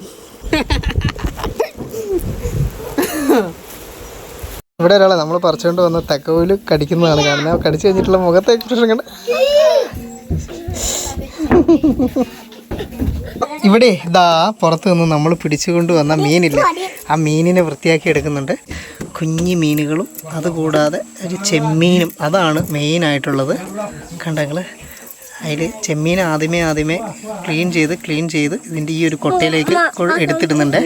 ഇവിടെ ഒരാളെ നമ്മൾ പറിച്ചുകൊണ്ട് വന്ന തെക്കോല് കടിക്കുന്നതാണ് കാണുന്നത് കടിച്ചു കഴിഞ്ഞിട്ടുള്ള മുഖത്തെ expression കണ്ട് ഇവിടെ ഇതാ പുറത്ത് നിന്ന് നമ്മൾ പിടിച്ചുകൊണ്ട് വന്ന മീനില്ലേ ആ മീനിനെ വൃത്തിയാക്കി എടുക്കുന്നുണ്ട് കുഞ്ഞു മീനുകളും അതുകൂടാതെ ഒരു ചെമ്മീനും അതാണ് മെയിനായിട്ടുള്ളത് കണ്ടങ്ങൾ അതിൽ ചെമ്മീൻ ആദ്യമേ ക്ലീൻ ചെയ്ത് ഇതിൻ്റെ ഈ ഒരു കൊട്ടയിലേക്ക് എടുത്തിടുന്നുണ്ട്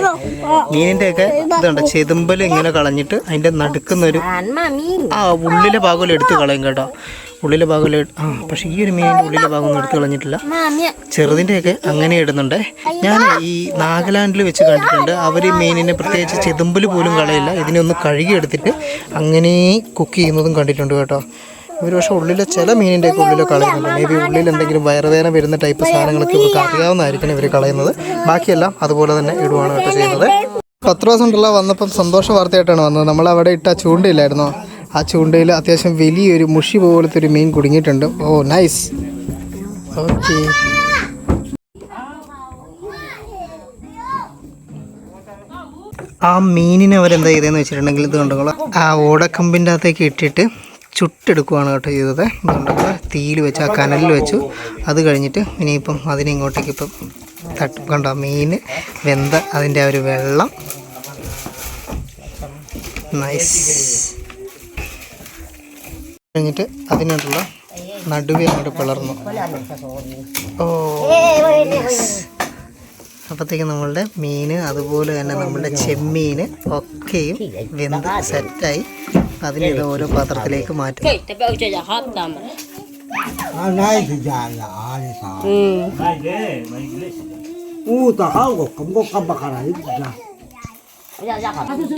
മീനിൻ്റെയൊക്കെ ഇതുണ്ട് ചെതുമ്പൽ ഇങ്ങനെ കളഞ്ഞിട്ട് അതിൻ്റെ നടുക്കുന്നൊരു ഉള്ളിലെ ഭാഗം എടുത്ത് കളയും കേട്ടോ ഉള്ളിലെ ഭാഗം പക്ഷേ ഈ ഒരു മീനിൻ്റെ ഉള്ളിലെ ഭാഗം ഒന്നും എടുത്ത് കളഞ്ഞിട്ടില്ല ചെറുതിൻ്റെയൊക്കെ അങ്ങനെ ഇടുന്നുണ്ട് ഞാൻ ഈ നാഗാലാൻഡിൽ വെച്ച് കണ്ടിട്ടുണ്ട് അവർ ഈ മീനിനെ പ്രത്യേകിച്ച് ചെതുമ്പൽ പോലും കളയില്ല ഇതിനെ ഒന്ന് കഴുകിയെടുത്തിട്ട് അങ്ങനെ കുക്ക് ചെയ്യുന്നതും കണ്ടിട്ടുണ്ട് കേട്ടോ ഇവർ പക്ഷേ ഉള്ളിലെ ചില മീനിൻ്റെയൊക്കെ ഉള്ളിൽ കളയുന്നുണ്ട് മേ ബി ഉള്ളിൽ എന്തെങ്കിലും വയറുവേദന വരുന്ന ടൈപ്പ് സാധനങ്ങളൊക്കെ ഇവർക്ക് അറിയാവുന്നതായിരിക്കും ഇവർ കളയുന്നത് ബാക്കിയെല്ലാം അതുപോലെ തന്നെ ഇടുവാണ് കേട്ടോ ചെയ്യുന്നത് 10 ദിവസം ഉണ്ടല്ലോ വന്നപ്പം സന്തോഷ വാർത്തയായിട്ടാണ് വന്നത് നമ്മൾ അവിടെ ഇട്ട ചൂണ്ടയില്ലായിരുന്നോ ആ ചൂണ്ടയിൽ അത്യാവശ്യം വലിയൊരു മുഷി പോലത്തെ ഒരു മീൻ കുടുങ്ങിയിട്ടുണ്ട് ഓ നൈസ് ഓക്കെ ആ മീനിനെ അവരെന്താ ചെയ്തതെന്ന് വെച്ചിട്ടുണ്ടെങ്കിൽ ഇത് കണ്ടോളൂ ആ ഓടക്കമ്പിൻ്റെ അകത്തേക്ക് ഇട്ടിട്ട് ചുട്ടെടുക്കുവാണ് കേട്ടോ ചെയ്തത് അതുകൊണ്ടൊക്കെ തീയിൽ വെച്ച് ആ കനലിൽ വെച്ചു അത് കഴിഞ്ഞിട്ട് ഇനിയിപ്പം അതിനെ ഇങ്ങോട്ടേക്ക് ഇപ്പം തട്ടും കണ്ടോ മീൻ വെന്ത അതിൻ്റെ ആ ഒരു വെള്ളം നൈസ് കഴിഞ്ഞിട്ട് അതിനുള്ള നടുവേ അങ്ങോട്ട് പിളർന്നു. ഓ, അപ്പോഴത്തേക്കും നമ്മളുടെ മീൻ അതുപോലെ തന്നെ നമ്മളുടെ ചെമ്മീൻ ഒക്കെയും വെന്ത് സെറ്റായി. അതിനിത് ഓരോ പാത്രത്തിലേക്ക് മാറ്റും. Okay, tapi aku jadi hatam.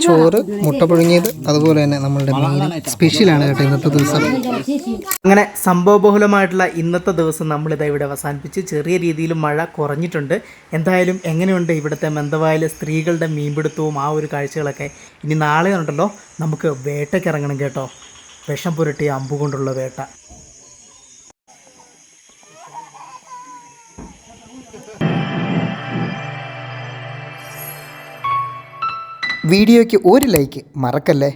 ചോറ്, മുട്ട പുഴുങ്ങിയത്, അതുപോലെ തന്നെ നമ്മളുടെ മീൻ സ്പെഷ്യലാണ് കേട്ടോ ഇന്നത്തെ ദിവസം. അങ്ങനെ സംഭവബഹുലമായിട്ടുള്ള ഇന്നത്തെ ദിവസം നമ്മളിതാ ഇവിടെ അവസാനിപ്പിച്ച്. ചെറിയ രീതിയിൽ മഴ കുറഞ്ഞിട്ടുണ്ട്. എന്തായാലും എങ്ങനെയുണ്ട് ഇവിടുത്തെ മെന്തവായിലെ സ്ത്രീകളുടെ മീൻപിടുത്തവും ആ ഒരു കാഴ്ചകളൊക്കെ. ഇനി നാളെ ഉണ്ടല്ലോ നമുക്ക് വേട്ടയ്ക്ക് ഇറങ്ങണം കേട്ടോ. വിഷം പുരട്ടിയ അമ്പ് കൊണ്ടുള്ള വേട്ട. വീഡിയോയ്ക്ക് ഒരു ലൈക്ക് മറക്കല്ലേ.